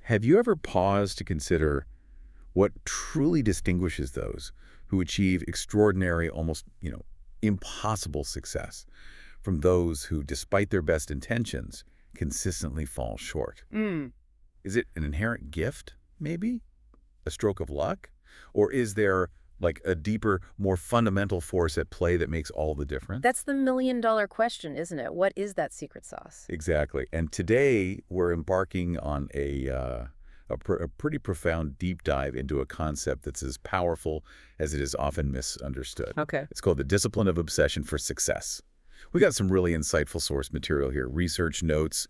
Have you ever paused to consider what truly distinguishes those who achieve extraordinary, almost, impossible success from those who, despite their best intentions, consistently fall short? Mm. Is it an inherent gift, maybe? A stroke of luck? Or is there like a deeper, more fundamental force at play that makes all the difference? That's the million-dollar question, isn't it? What is that secret sauce? Exactly. And today we're embarking on a pretty profound deep dive into a concept that's as powerful as it is often misunderstood. Okay. It's called the discipline of obsession for success. We got some really insightful source material here, research notes,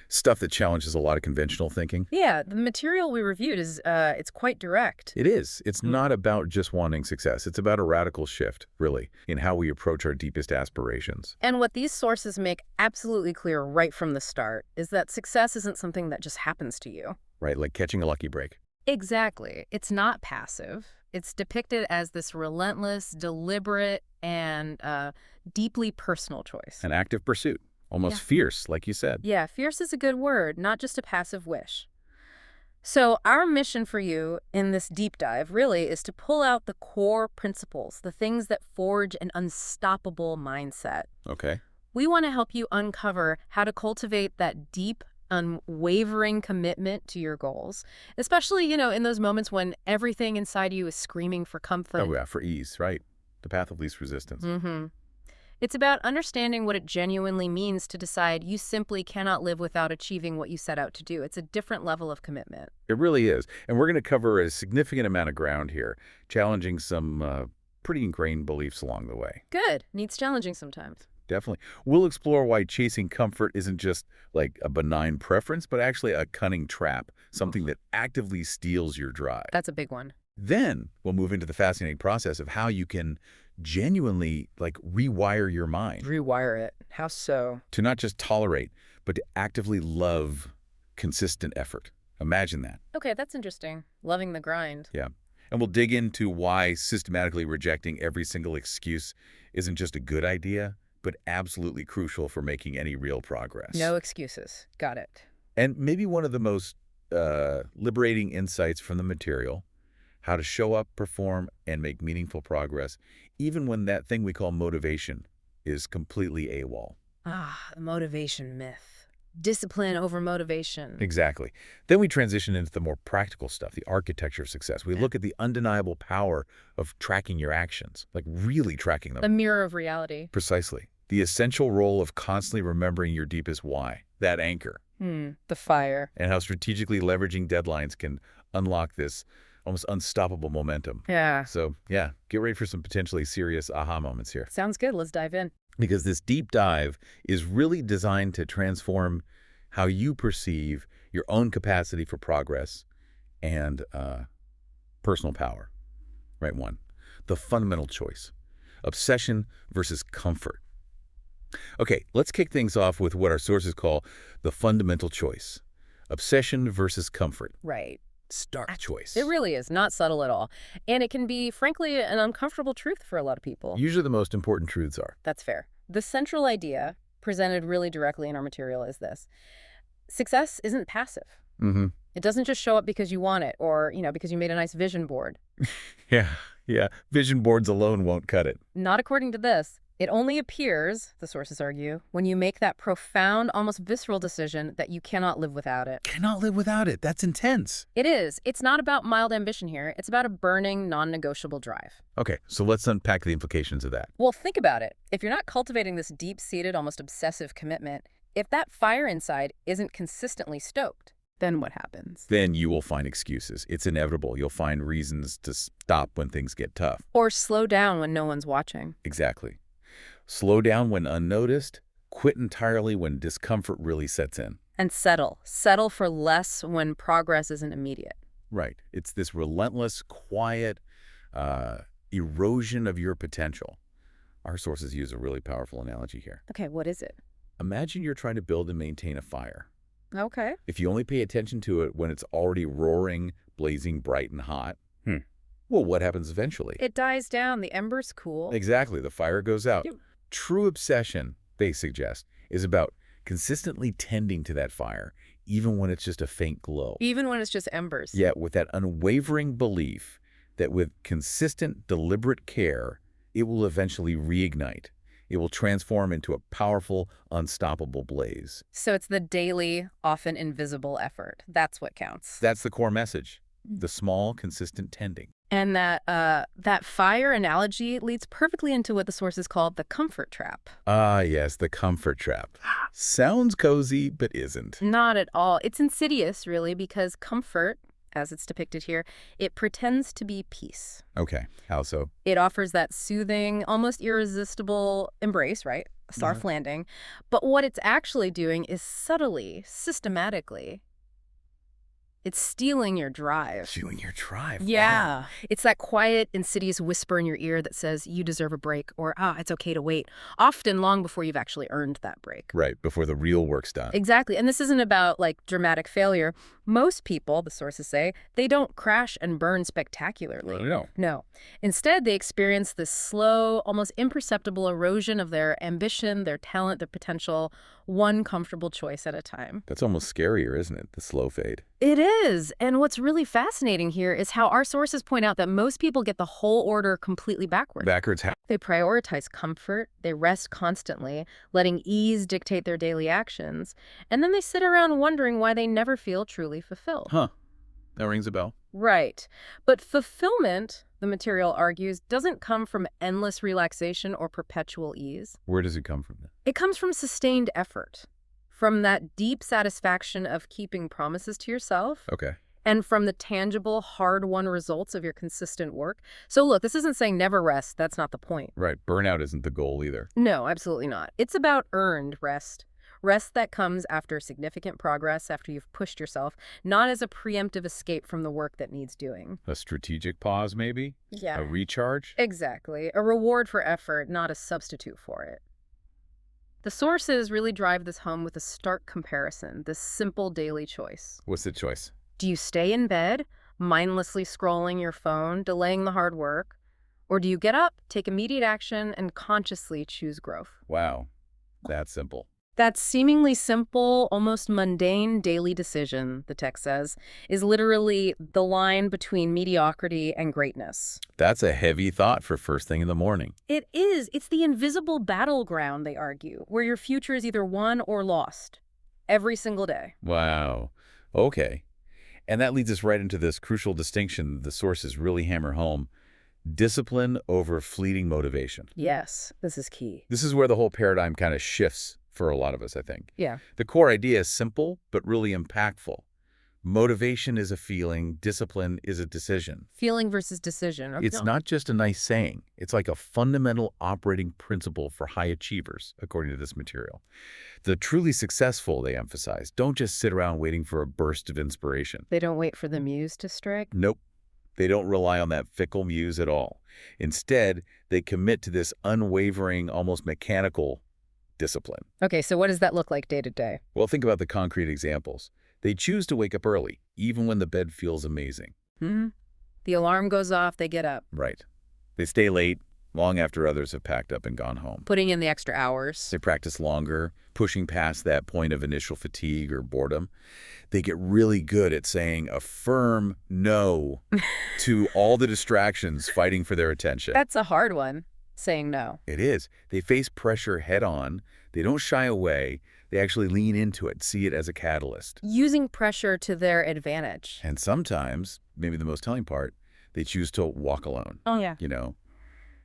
stuff that challenges a lot of conventional thinking. Yeah, the material we reviewed is, it's quite direct. It is. It's not about just wanting success. It's about a radical shift, really, in how we approach our deepest aspirations. And what these sources make absolutely clear right from the start is that success isn't something that just happens to you. Right, like catching a lucky break. Exactly. It's not passive. It's depicted as this relentless, deliberate, and deeply personal choice. An active pursuit, almost Yeah. fierce, like you said. Yeah, fierce is a good word, not just a passive wish. So our mission for you in this deep dive really is to pull out the core principles, the things that forge an unstoppable mindset. Okay. We want to help you uncover how to cultivate that deep, unwavering commitment to your goals, especially, in those moments when everything inside you is screaming for comfort. Oh, yeah, for ease, right. The path of least resistance. Mm-hmm. It's about understanding what it genuinely means to decide you simply cannot live without achieving what you set out to do. It's a different level of commitment. It really is. And we're going to cover a significant amount of ground here, challenging some pretty ingrained beliefs along the way. Good. Needs challenging sometimes. Definitely. We'll explore why chasing comfort isn't just like a benign preference, but actually a cunning trap, something that actively steals your drive. That's a big one. Then we'll move into the fascinating process of how you can genuinely rewire your mind Rewire it. How so? to not just tolerate, but to actively love consistent effort. Imagine that. Okay, that's interesting. Loving the grind. Yeah. And we'll dig into why systematically rejecting every single excuse isn't just a good idea, but absolutely crucial for making any real progress. No excuses. Got it. And maybe one of the most liberating insights from the material, how to show up, perform, and make meaningful progress, even when that thing we call motivation is completely AWOL. The motivation myth. Discipline over motivation. Exactly. Then we transition into the more practical stuff, the architecture of success. We look at the undeniable power of tracking your actions, like really tracking them. The mirror of reality. Precisely. The essential role of constantly remembering your deepest why, that anchor, The fire. and how strategically leveraging deadlines can unlock this almost unstoppable momentum. Yeah. So, yeah, get ready for some potentially serious aha moments here. Sounds good. Let's dive in. Because this deep dive is really designed to transform how you perceive your own capacity for progress and personal power. Right one. The fundamental choice. Obsession versus comfort. Okay, let's kick things off with what our sources call the fundamental choice. Obsession versus comfort. Right. Stark choice. It really is not subtle at all. And it can be, frankly, an uncomfortable truth for a lot of people. Usually the most important truths are. That's fair. The central idea, presented really directly in our material, is this. Success isn't passive. Mm-hmm. It doesn't just show up because you want it or, because you made a nice vision board. Yeah. Vision boards alone won't cut it. Not according to this. It only appears, the sources argue, when you make that profound, almost visceral decision that you cannot live without it. Cannot live without it. That's intense. It is. It's not about mild ambition here. It's about a burning, non-negotiable drive. Okay, so let's unpack the implications of that. Well, think about it. If you're not cultivating this deep-seated, almost obsessive commitment, if that fire inside isn't consistently stoked, then what happens? Then you will find excuses. It's inevitable. You'll find reasons to stop when things get tough. Or slow down when no one's watching. Exactly. Slow down when unnoticed, quit entirely when discomfort really sets in. And settle. Settle for less when progress isn't immediate. Right. It's this relentless, quiet erosion of your potential. Our sources use a really powerful analogy here. Okay, what is it? Imagine you're trying to build and maintain a fire. Okay. If you only pay attention to it when it's already roaring, blazing bright and hot, well, what happens eventually? It dies down. The embers cool. Exactly. The fire goes out. Yep. True obsession, they suggest, is about consistently tending to that fire, even when it's just a faint glow. Even when it's just embers. Yet with that unwavering belief that with consistent, deliberate care, it will eventually reignite. It will transform into a powerful, unstoppable blaze. So it's the daily, often invisible effort. That's what counts. That's the core message. The small, consistent tending. And that fire analogy leads perfectly into what the sources called the comfort trap. Ah, yes, the comfort trap. Sounds cozy, but isn't. Not at all. It's insidious, really, because comfort, as it's depicted here, it pretends to be peace. Okay, how so? It offers that soothing, almost irresistible embrace, right? A soft landing. But what it's actually doing is subtly, systematically, it's stealing your drive. Stealing your drive. Yeah. Wow. It's that quiet, insidious whisper in your ear that says, you deserve a break, or, it's okay to wait, often long before you've actually earned that break. Right, before the real work's done. Exactly. And this isn't about, dramatic failure. Most people, the sources say, they don't crash and burn spectacularly. No. No. Instead, they experience this slow, almost imperceptible erosion of their ambition, their talent, their potential, one comfortable choice at a time. That's almost scarier, isn't it? The slow fade. It is. And what's really fascinating here is how our sources point out that most people get the whole order completely backwards. Backwards how? They prioritize comfort, they rest constantly, letting ease dictate their daily actions, and then they sit around wondering why they never feel truly fulfilled. Huh. That rings a bell. Right. But fulfillment, the material argues, doesn't come from endless relaxation or perpetual ease. Where does it come from then? It comes from sustained effort, from that deep satisfaction of keeping promises to yourself, Okay. and from the tangible, hard-won results of your consistent work. So look, this isn't saying never rest. That's not the point. Right. Burnout isn't the goal either. No, absolutely not. It's about earned rest. Rest that comes after significant progress, after you've pushed yourself, not as a preemptive escape from the work that needs doing. A strategic pause, maybe? Yeah. A recharge? Exactly. A reward for effort, not a substitute for it. The sources really drive this home with a stark comparison, this simple daily choice. What's the choice? Do you stay in bed, mindlessly scrolling your phone, delaying the hard work? Or do you get up, take immediate action, and consciously choose growth? Wow. That's simple. That seemingly simple, almost mundane daily decision, the text says, is literally the line between mediocrity and greatness. That's a heavy thought for first thing in the morning. It is. It's the invisible battleground, they argue, where your future is either won or lost. Every single day. Wow. Okay. And that leads us right into this crucial distinction the sources really hammer home. Discipline over fleeting motivation. Yes, this is key. This is where the whole paradigm kind of shifts for a lot of us, I think. Yeah. The core idea is simple, but really impactful. Motivation is a feeling. Discipline is a decision. Feeling versus decision. Okay. It's not just a nice saying. It's like a fundamental operating principle for high achievers, according to this material. The truly successful, they emphasize, don't just sit around waiting for a burst of inspiration. They don't wait for the muse to strike? Nope. They don't rely on that fickle muse at all. Instead, they commit to this unwavering, almost mechanical discipline. Okay, so what does that look like day to day? Well, think about the concrete examples. They choose to wake up early, even when the bed feels amazing. The alarm goes off, they get up. Right. They stay late, long after others have packed up and gone home. Putting in the extra hours. They practice longer, pushing past that point of initial fatigue or boredom. They get really good at saying a firm no to all the distractions fighting for their attention. That's a hard one, saying no. It is. They face pressure head on. They don't shy away. They actually lean into it, see it as a catalyst. Using pressure to their advantage. And sometimes, maybe the most telling part, they choose to walk alone. Oh, yeah. You know,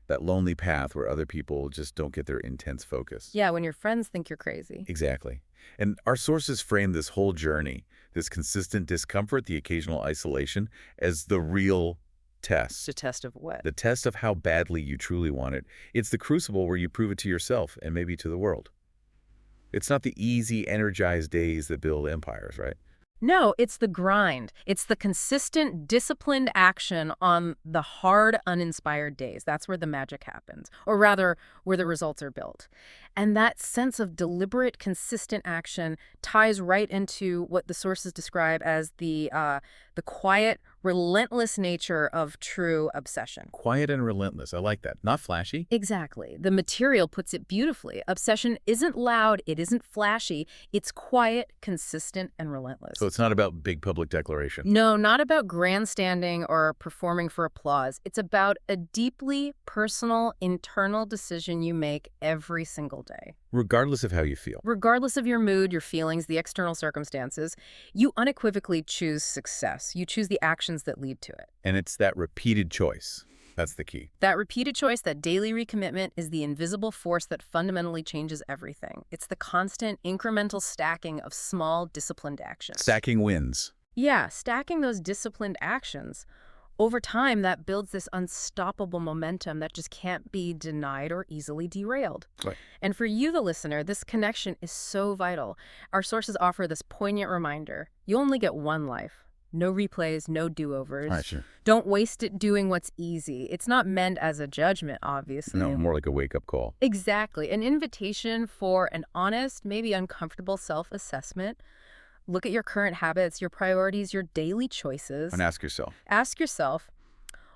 that lonely path where other people just don't get their intense focus. Yeah, when your friends think you're crazy. Exactly. And our sources frame this whole journey, this consistent discomfort, the occasional isolation, as the real test. It's a test of what? The test of how badly you truly want it. It's the crucible where you prove it to yourself and maybe to the world. It's not the easy, energized days that build empires, right? No, it's the grind. It's the consistent, disciplined action on the hard, uninspired days. That's where the magic happens, or rather, where the results are built. And that sense of deliberate, consistent action ties right into what the sources describe as the quiet, relentless nature of true obsession. Quiet and relentless. I like that. Not flashy. Exactly. The material puts it beautifully. Obsession isn't loud, it isn't flashy, it's quiet, consistent, and relentless. So it's not about big public declaration. No, not about grandstanding or performing for applause. It's about a deeply personal, internal decision you make every single day. Regardless of how you feel. Regardless of your mood, your feelings, the external circumstances, you unequivocally choose success. You choose the actions that lead to it. And it's that repeated choice. That's the key. That repeated choice, that daily recommitment, is the invisible force that fundamentally changes everything. It's the constant, incremental stacking of small, disciplined actions. Stacking wins. Yeah, stacking those disciplined actions. Over time, that builds this unstoppable momentum that just can't be denied or easily derailed. Right. And for you, the listener, this connection is so vital. Our sources offer this poignant reminder. You only get one life. No replays, no do-overs. All right, sure. Don't waste it doing what's easy. It's not meant as a judgment, obviously. No, more like a wake-up call. Exactly. An invitation for an honest, maybe uncomfortable self-assessment. Look at your current habits, your priorities, your daily choices. And ask yourself. Ask yourself,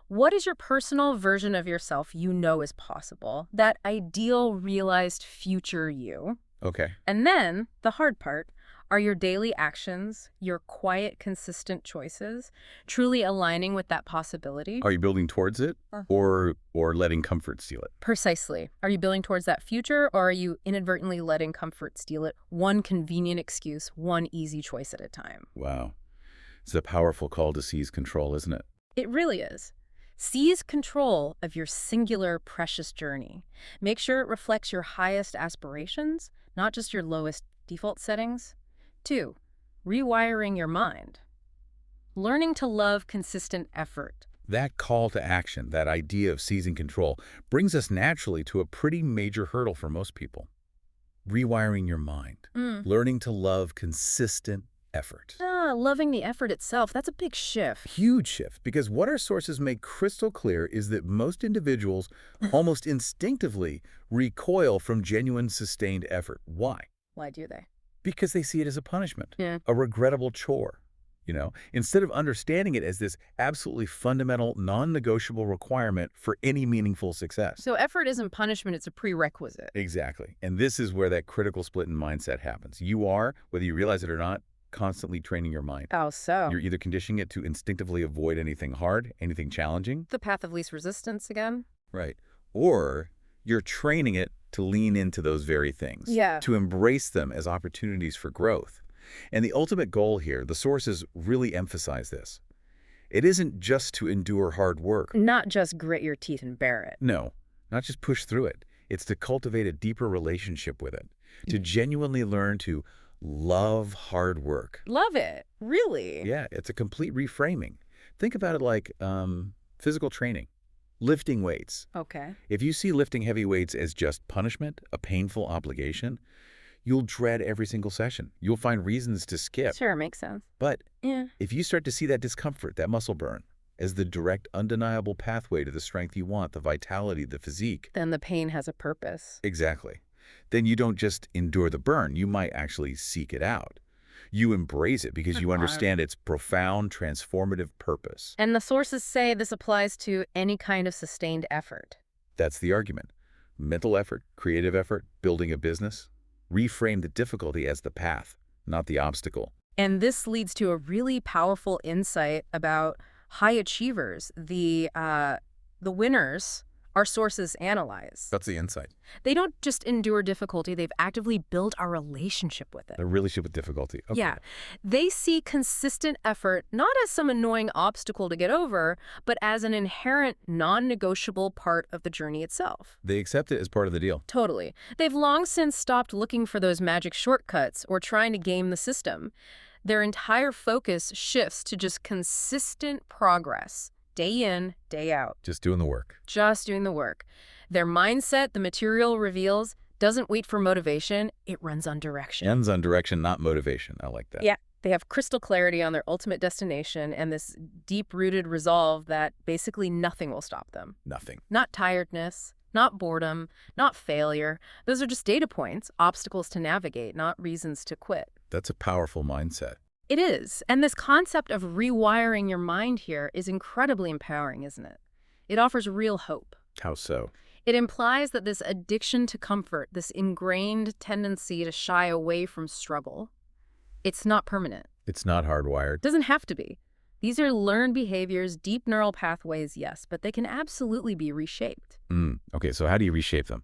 what is your personal version of yourself you know is possible? That ideal, realized future you. Okay. And then, the hard part, are your daily actions, your quiet, consistent choices, truly aligning with that possibility? Are you building towards it or letting comfort steal it? Precisely. Are you building towards that future, or are you inadvertently letting comfort steal it? One convenient excuse, one easy choice at a time. Wow. It's a powerful call to seize control, isn't it? It really is. Seize control of your singular, precious journey. Make sure it reflects your highest aspirations, not just your lowest default settings. 2, rewiring your mind. Learning to love consistent effort. That call to action, that idea of seizing control, brings us naturally to a pretty major hurdle for most people. Rewiring your mind. Learning to love consistent effort. Loving the effort itself, that's a big shift. Huge shift, because what our sources make crystal clear is that most individuals almost instinctively recoil from genuine sustained effort. Why? Why do they? Because they see it as a punishment, Yeah. a regrettable chore, instead of understanding it as this absolutely fundamental, non-negotiable requirement for any meaningful success. So effort isn't punishment, it's a prerequisite. Exactly. And this is where that critical split in mindset happens. You are, whether you realize it or not, constantly training your mind. How so? You're either conditioning it to instinctively avoid anything hard, anything challenging. The path of least resistance again? Right. Or you're training it to lean into those very things. Yeah. To embrace them as opportunities for growth. And the ultimate goal here, the sources really emphasize this. It isn't just to endure hard work. Not just grit your teeth and bear it. No, not just push through it. It's to cultivate a deeper relationship with it. To genuinely learn to love hard work. Love it. Really? Yeah, it's a complete reframing. Think about it like physical training. Lifting weights. Okay. If you see lifting heavy weights as just punishment, a painful obligation, you'll dread every single session. You'll find reasons to skip. Sure, makes sense. But Yeah. if you start to see that discomfort, that muscle burn, as the direct, undeniable pathway to the strength you want, the vitality, the physique. Then the pain has a purpose. Exactly. Then you don't just endure the burn, you might actually seek it out. You embrace it because you understand its profound, transformative purpose. And the sources say this applies to any kind of sustained effort. That's the argument. Mental effort, creative effort, building a business. Reframe the difficulty as the path, not the obstacle. And this leads to a really powerful insight about high achievers, the winners our sources analyze. That's the insight. They don't just endure difficulty, they've actively built a relationship with it. A relationship with difficulty. Okay. Yeah. They see consistent effort not as some annoying obstacle to get over, but as an inherent, non-negotiable part of the journey itself. They accept it as part of the deal. Totally. They've long since stopped looking for those magic shortcuts or trying to game the system. Their entire focus shifts to just consistent progress. Day in, day out. Just doing the work. Just doing the work. Their mindset, the material reveals, doesn't wait for motivation. It runs on direction. Ends on direction, not motivation. I like that. Yeah. They have crystal clarity on their ultimate destination and this deep-rooted resolve that basically nothing will stop them. Nothing. Not tiredness, not boredom, not failure. Those are just data points, obstacles to navigate, not reasons to quit. That's a powerful mindset. It is. And this concept of rewiring your mind here is incredibly empowering, isn't it? It offers real hope. How so? It implies that this addiction to comfort, this ingrained tendency to shy away from struggle, it's not permanent. It's not hardwired. It doesn't have to be. These are learned behaviors, deep neural pathways, yes, but they can absolutely be reshaped. Okay, so how do you reshape them?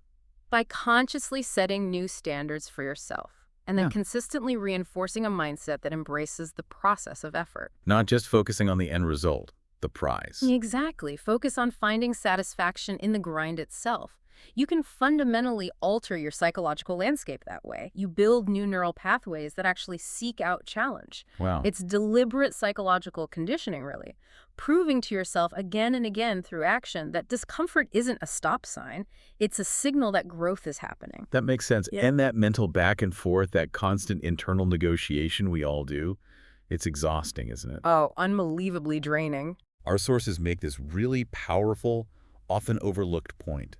By consciously setting new standards for yourself, and then Yeah. consistently reinforcing a mindset that embraces the process of effort. Not just focusing on the end result, the prize. Exactly. Focus on finding satisfaction in the grind itself. You can fundamentally alter your psychological landscape that way. You build new neural pathways that actually seek out challenge. Wow. It's deliberate psychological conditioning, really, proving to yourself again and again through action that discomfort isn't a stop sign. It's a signal that growth is happening. That makes sense. Yeah. And that mental back and forth, that constant internal negotiation we all do, it's exhausting, isn't it? Oh, unbelievably draining. Our sources make this really powerful, often overlooked point.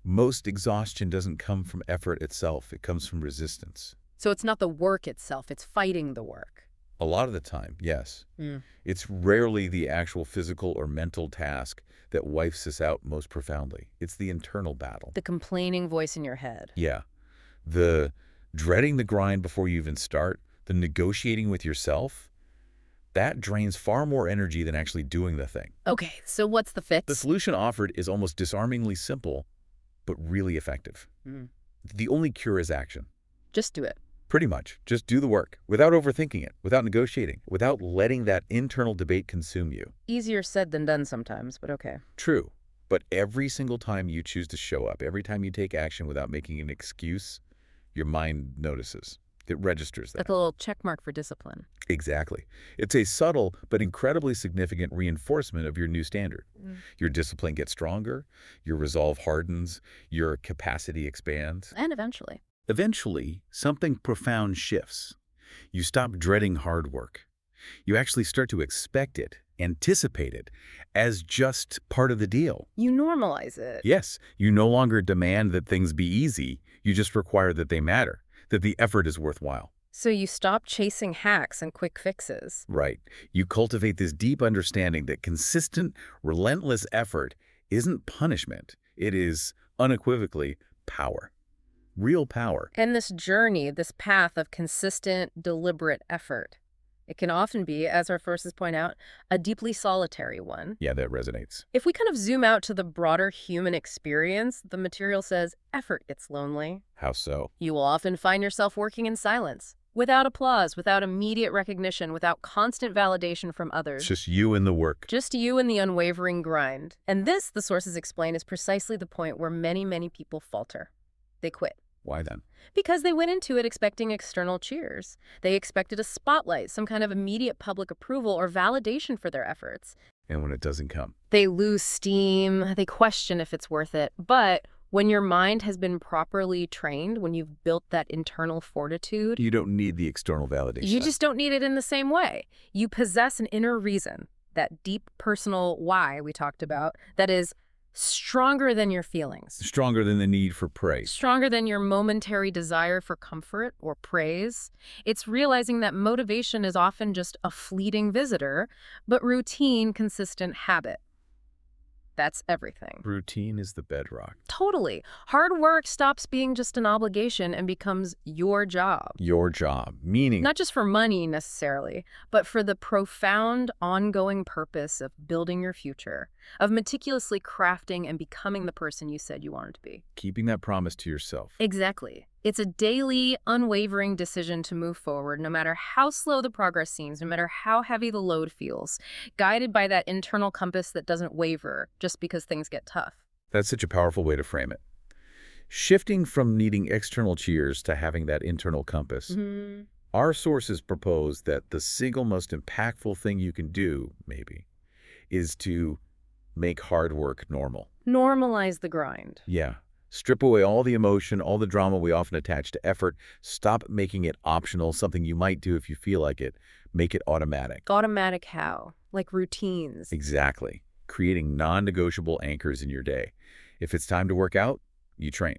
Most exhaustion doesn't come from effort itself. It comes from resistance. So it's not the work itself, it's fighting the work. A lot of the time, yes. It's rarely the actual physical or mental task that wipes us out most profoundly. It's the internal battle. The complaining voice in your head. Yeah. The dreading the grind before you even start, the negotiating with yourself, that drains far more energy than actually doing the thing. Okay, so what's the fix? The solution offered is almost disarmingly simple, but really effective. The only cure is action. Just do it. Pretty much. Just do the work, without overthinking it, without negotiating, without letting that internal debate consume you. Easier said than done sometimes, but okay. True. But every single time you choose to show up, every time you take action without making an excuse, your mind notices. It registers that. That's a little check mark for discipline. Exactly. It's a subtle but incredibly significant reinforcement of your new standard. Your discipline gets stronger, your resolve hardens, your capacity expands. And eventually. Eventually, something profound shifts. You stop dreading hard work. You actually start to expect it, anticipate it, as just part of the deal. You normalize it. Yes, you no longer demand that things be easy. You just require that they matter, that the effort is worthwhile. So you stop chasing hacks and quick fixes. Right. You cultivate this deep understanding that consistent, relentless effort isn't punishment. It is unequivocally power. Real power. And this journey, this path of consistent, deliberate effort, it can often be, as our sources point out, a deeply solitary one. Yeah, that resonates. If we kind of zoom out to the broader human experience, the material says effort gets lonely. How so? You will often find yourself working in silence, without applause, without immediate recognition, without constant validation from others. It's just you and the work. Just you and the unwavering grind. And this, the sources explain, is precisely the point where many, many people falter. They quit. Why then? Because they went into it expecting external cheers. They expected a spotlight, some kind of immediate public approval or validation for their efforts. And when it doesn't come? They lose steam, they question if it's worth it. But when your mind has been properly trained, when you've built that internal fortitude, You don't need the external validation. you just don't need it in the same way. You possess an inner reason, that deep personal why we talked about, that is stronger than your feelings. Stronger than the need for praise. Stronger than your momentary desire for comfort or praise. It's realizing that motivation is often just a fleeting visitor, but routine, consistent habit. That's everything. Routine is the bedrock. Totally. Hard work stops being just an obligation and becomes your job. Your job. Meaning, Not just for money necessarily, but for the profound, ongoing purpose of building your future, of meticulously crafting and becoming the person you said you wanted to be. keeping that promise to yourself. Exactly. It's a daily, unwavering decision to move forward, no matter how slow the progress seems, no matter how heavy the load feels, guided by that internal compass that doesn't waver just because things get tough. That's such a powerful way to frame it. Shifting from needing external cheers to having that internal compass, our sources propose that the single most impactful thing you can do, maybe, is to make hard work normal. Normalize the grind. Yeah. Strip away all the emotion, all the drama we often attach to effort. Stop making it optional, something you might do if you feel like it. Make it automatic. Automatic how? Like routines. Exactly. Creating non-negotiable anchors in your day. If it's time to work out, you train.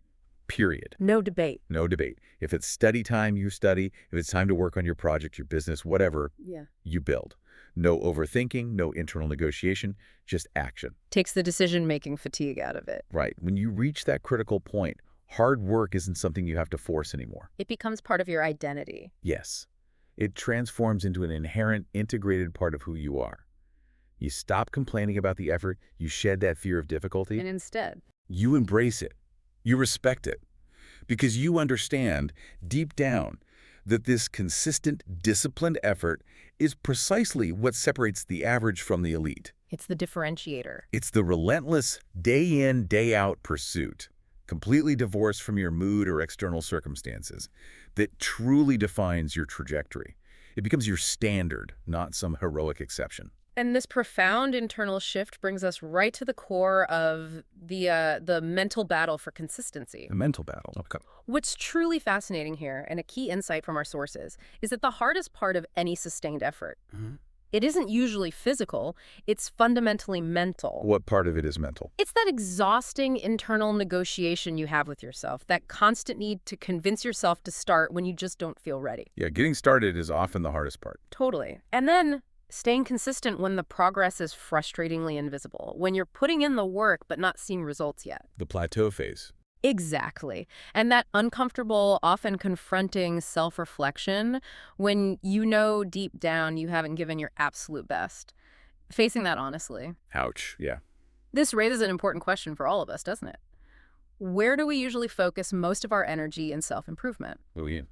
period. No debate. No debate. If it's study time, you study. If it's time to work on your project, your business, whatever, Yeah. you build. No overthinking, no internal negotiation, just action. Takes the decision-making fatigue out of it. Right. When you reach that critical point, hard work isn't something you have to force anymore. It becomes part of your identity. Yes. It transforms into an inherent, integrated part of who you are. You stop complaining about the effort, you shed that fear of difficulty, And instead, you embrace it. You respect it. Because you understand, deep down, that this consistent, disciplined effort is precisely what separates the average from the elite. it's the differentiator. It's the relentless, day-in, day-out pursuit, completely divorced from your mood or external circumstances, that truly defines your trajectory. It becomes your standard, not some heroic exception. And this profound internal shift brings us right to the core of the mental battle for consistency. A mental battle. Okay. What's truly fascinating here, and a key insight from our sources, is that the hardest part of any sustained effort, it isn't usually physical, it's fundamentally mental. What part of it is mental? It's that exhausting internal negotiation you have with yourself, that constant need to convince yourself to start when you just don't feel ready. Yeah, getting started is often the hardest part. Totally. And then staying consistent when the progress is frustratingly invisible, when you're putting in the work but not seeing results yet. The plateau phase. Exactly. And that uncomfortable, often confronting self-reflection when you know deep down you haven't given your absolute best. Facing that honestly. Ouch, yeah. This raises an important question for all of us, doesn't it? Where do we usually focus most of our energy in self-improvement? Oh, yeah.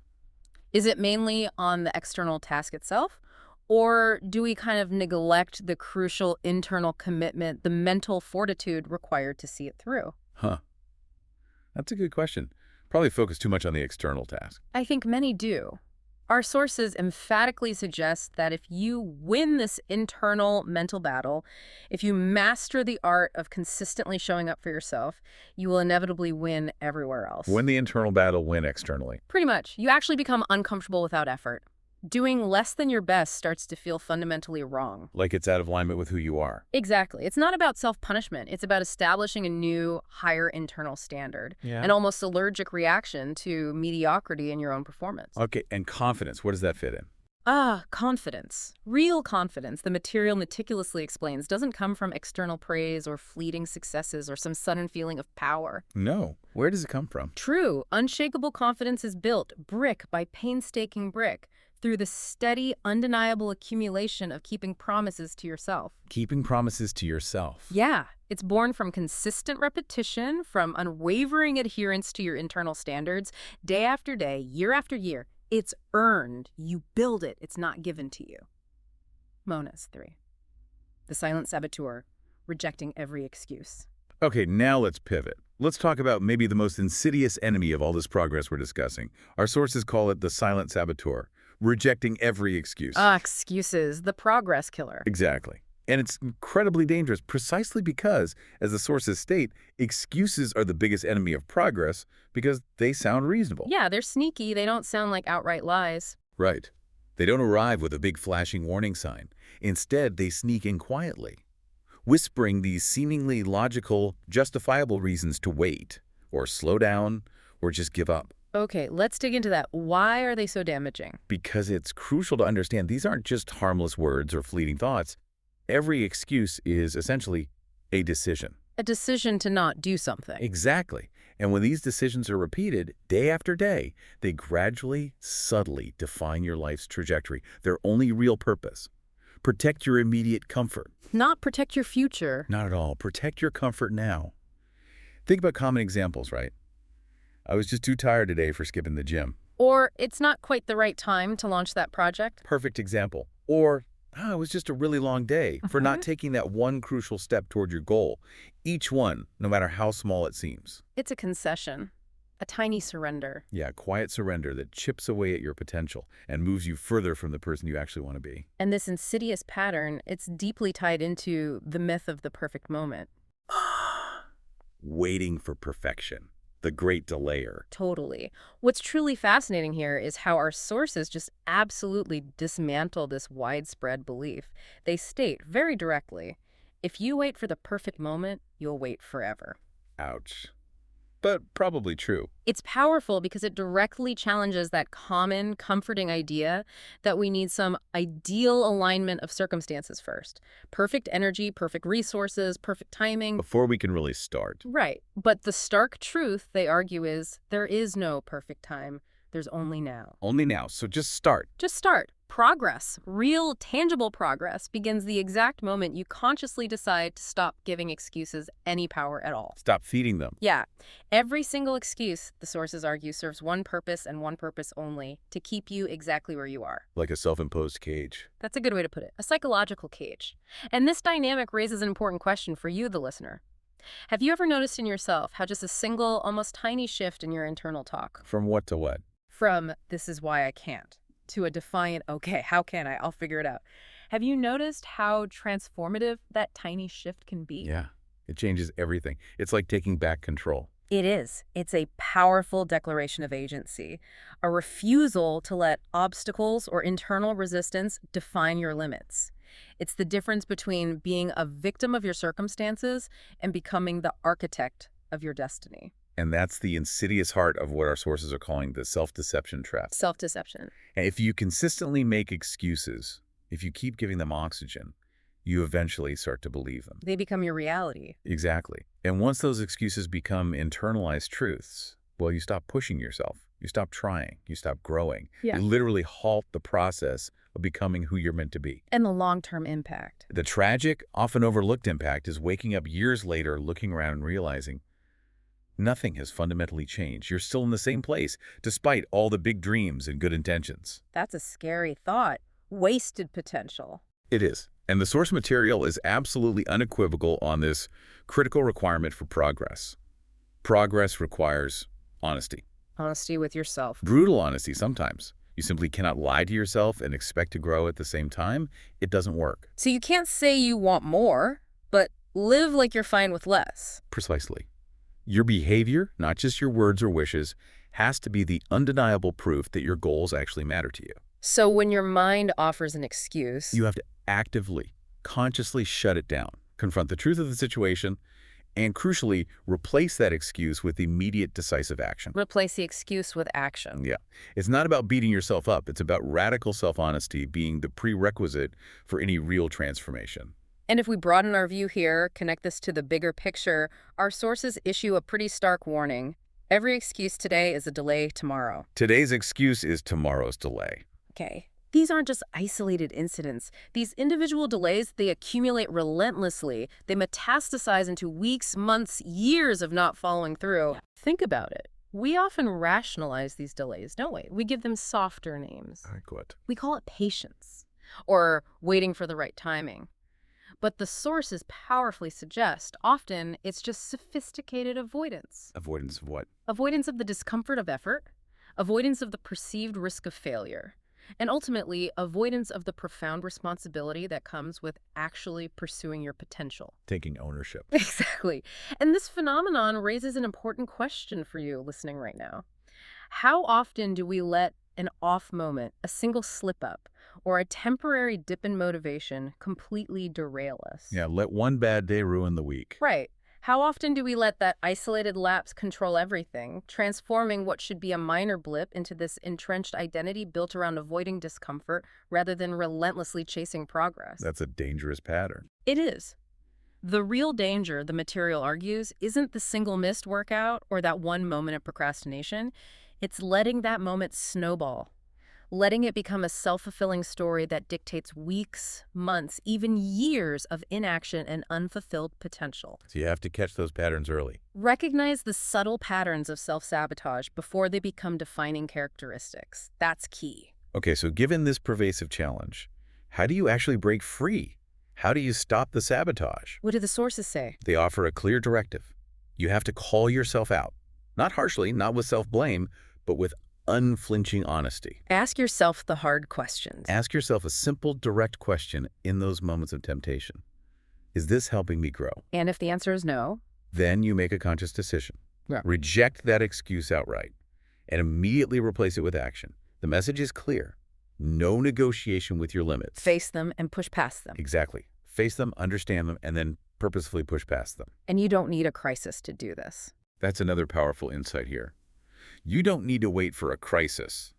Is it mainly on the external task itself? Or do we kind of neglect the crucial internal commitment, the mental fortitude required to see it through? Huh. That's a good question. Probably focus too much on the external task. I think many do. Our sources emphatically suggest that if you win this internal mental battle, if you master the art of consistently showing up for yourself, you will inevitably win everywhere else. Win the internal battle, win externally. Pretty much. You actually become uncomfortable without effort. Doing less than your best starts to feel fundamentally wrong. Like it's out of alignment with who you are. Exactly. It's not about self-punishment. It's about establishing a new, higher internal standard. Yeah. An almost allergic reaction to mediocrity in your own performance. Okay, and confidence, what does that fit in? Confidence. Real confidence, the material meticulously explains, doesn't come from external praise or fleeting successes or some sudden feeling of power. No. Where does it come from? True, unshakable confidence is built brick by painstaking brick through the steady, undeniable accumulation of keeping promises to yourself. Keeping promises to yourself. Yeah, it's born from consistent repetition, from unwavering adherence to your internal standards, day after day, year after year. It's earned. You build it. It's not given to you. Monas 3. The silent saboteur, rejecting every excuse. Okay, now let's pivot. Let's talk about maybe the most insidious enemy of all this progress we're discussing. Our sources call it the silent saboteur, rejecting every excuse. Excuses, the progress killer. Exactly. And it's incredibly dangerous precisely because, as the sources state, excuses are the biggest enemy of progress because they sound reasonable. Yeah, they're sneaky. They don't sound like outright lies. Right. They don't arrive with a big flashing warning sign. Instead, they sneak in quietly, whispering these seemingly logical, justifiable reasons to wait, or slow down, or just give up. Okay, let's dig into that. Why are they so damaging? Because it's crucial to understand these aren't just harmless words or fleeting thoughts. Every excuse is essentially a decision. A decision to not do something. Exactly. And when these decisions are repeated day after day, they gradually, subtly define your life's trajectory, their only real purpose. Protect your immediate comfort. Not protect your future. Not at all. Protect your comfort now. Think about common examples, right? I was just too tired today for skipping the gym. Or it's not quite the right time to launch that project. Perfect example. Or it was just a really long day for not taking that one crucial step toward your goal. Each one, no matter how small it seems. It's a concession, a tiny surrender. Yeah, quiet surrender that chips away at your potential and moves you further from the person you actually want to be. And this insidious pattern, it's deeply tied into the myth of the perfect moment. Waiting for perfection. The great delayer. Totally. What's truly fascinating here is how our sources just absolutely dismantle this widespread belief. They state very directly, if you wait for the perfect moment, you'll wait forever. Ouch. but probably true. It's powerful because it directly challenges that common, comforting idea that we need some ideal alignment of circumstances first. Perfect energy, perfect resources, perfect timing. Before we can really start. Right. But the stark truth, they argue, is there is no perfect time. There's only now. Only now, so just start. Just start. Progress, real, tangible progress, begins the exact moment you consciously decide to stop giving excuses any power at all. Stop feeding them. Yeah. Every single excuse, the sources argue, serves one purpose and one purpose only, to keep you exactly where you are. Like a self-imposed cage. That's a good way to put it. A psychological cage. And this dynamic raises an important question for you, the listener. Have you ever noticed in yourself how just a single, almost tiny shift in your internal talk, From what to what? from "this is why I can't" to a defiant "okay, how can I? I'll figure it out." Have you noticed how transformative that tiny shift can be? Yeah, it changes everything. It's like taking back control. It is. It's a powerful declaration of agency, a refusal to let obstacles or internal resistance define your limits. It's the difference between being a victim of your circumstances and becoming the architect of your destiny. And that's the insidious heart of what our sources are calling the self-deception trap. Self-deception. And if you consistently make excuses, if you keep giving them oxygen, you eventually start to believe them. They become your reality. Exactly. And once those excuses become internalized truths, well, you stop pushing yourself. You stop trying. You stop growing. Yeah. You literally halt the process of becoming who you're meant to be. And the long-term impact. The tragic, often overlooked impact is waking up years later, looking around and realizing nothing has fundamentally changed. You're still in the same place, despite all the big dreams and good intentions. That's a scary thought. Wasted potential. It is. And the source material is absolutely unequivocal on this critical requirement for progress. Progress requires honesty. Honesty with yourself. Brutal honesty sometimes. You simply cannot lie to yourself and expect to grow at the same time. It doesn't work. So you can't say you want more, but live like you're fine with less. Precisely. Your behavior, not just your words or wishes, has to be the undeniable proof that your goals actually matter to you. So when your mind offers an excuse, You have to actively, consciously shut it down, confront the truth of the situation, and crucially, replace that excuse with immediate decisive action. replace the excuse with action. Yeah. It's not about beating yourself up. It's about radical self-honesty being the prerequisite for any real transformation. And if we broaden our view here, connect this to the bigger picture, our sources issue a pretty stark warning. Every excuse today is a delay tomorrow. Today's excuse is tomorrow's delay. Okay. These aren't just isolated incidents. These individual delays, they accumulate relentlessly. They metastasize into weeks, months, years of not following through. Think about it. We often rationalize these delays, don't we? We give them softer names. Like what? We call it patience or waiting for the right timing. But the sources powerfully suggest often it's just sophisticated avoidance. Avoidance of what? Avoidance of the discomfort of effort, avoidance of the perceived risk of failure, and ultimately avoidance of the profound responsibility that comes with actually pursuing your potential. Taking ownership. Exactly. And this phenomenon raises an important question for you listening right now. How often do we let an off moment, a single slip-up, or a temporary dip in motivation completely derail us? Yeah, let one bad day ruin the week. Right. How often do we let that isolated lapse control everything, transforming what should be a minor blip into this entrenched identity built around avoiding discomfort rather than relentlessly chasing progress? That's a dangerous pattern. It is. The real danger, the material argues, isn't the single missed workout or that one moment of procrastination. It's letting that moment snowball, letting it become a self-fulfilling story that dictates weeks, months, even years of inaction and unfulfilled potential. So you have to catch those patterns early. Recognize the subtle patterns of self-sabotage before they become defining characteristics. That's key. Okay, so given this pervasive challenge, how do you actually break free? How do you stop the sabotage? What do the sources say? They offer a clear directive. You have to call yourself out. Not harshly, not with self-blame, but with unflinching honesty. Ask yourself the hard questions. Ask yourself a simple, direct question in those moments of temptation. Is this helping me grow? And if the answer is no, Then you make a conscious decision. Yeah. Reject that excuse outright and immediately replace it with action. The message is clear. No negotiation with your limits. face them and push past them. Exactly. Face them, understand them, and then purposefully push past them. And you don't need a crisis to do this. That's another powerful insight here. You don't need to wait for a crisis,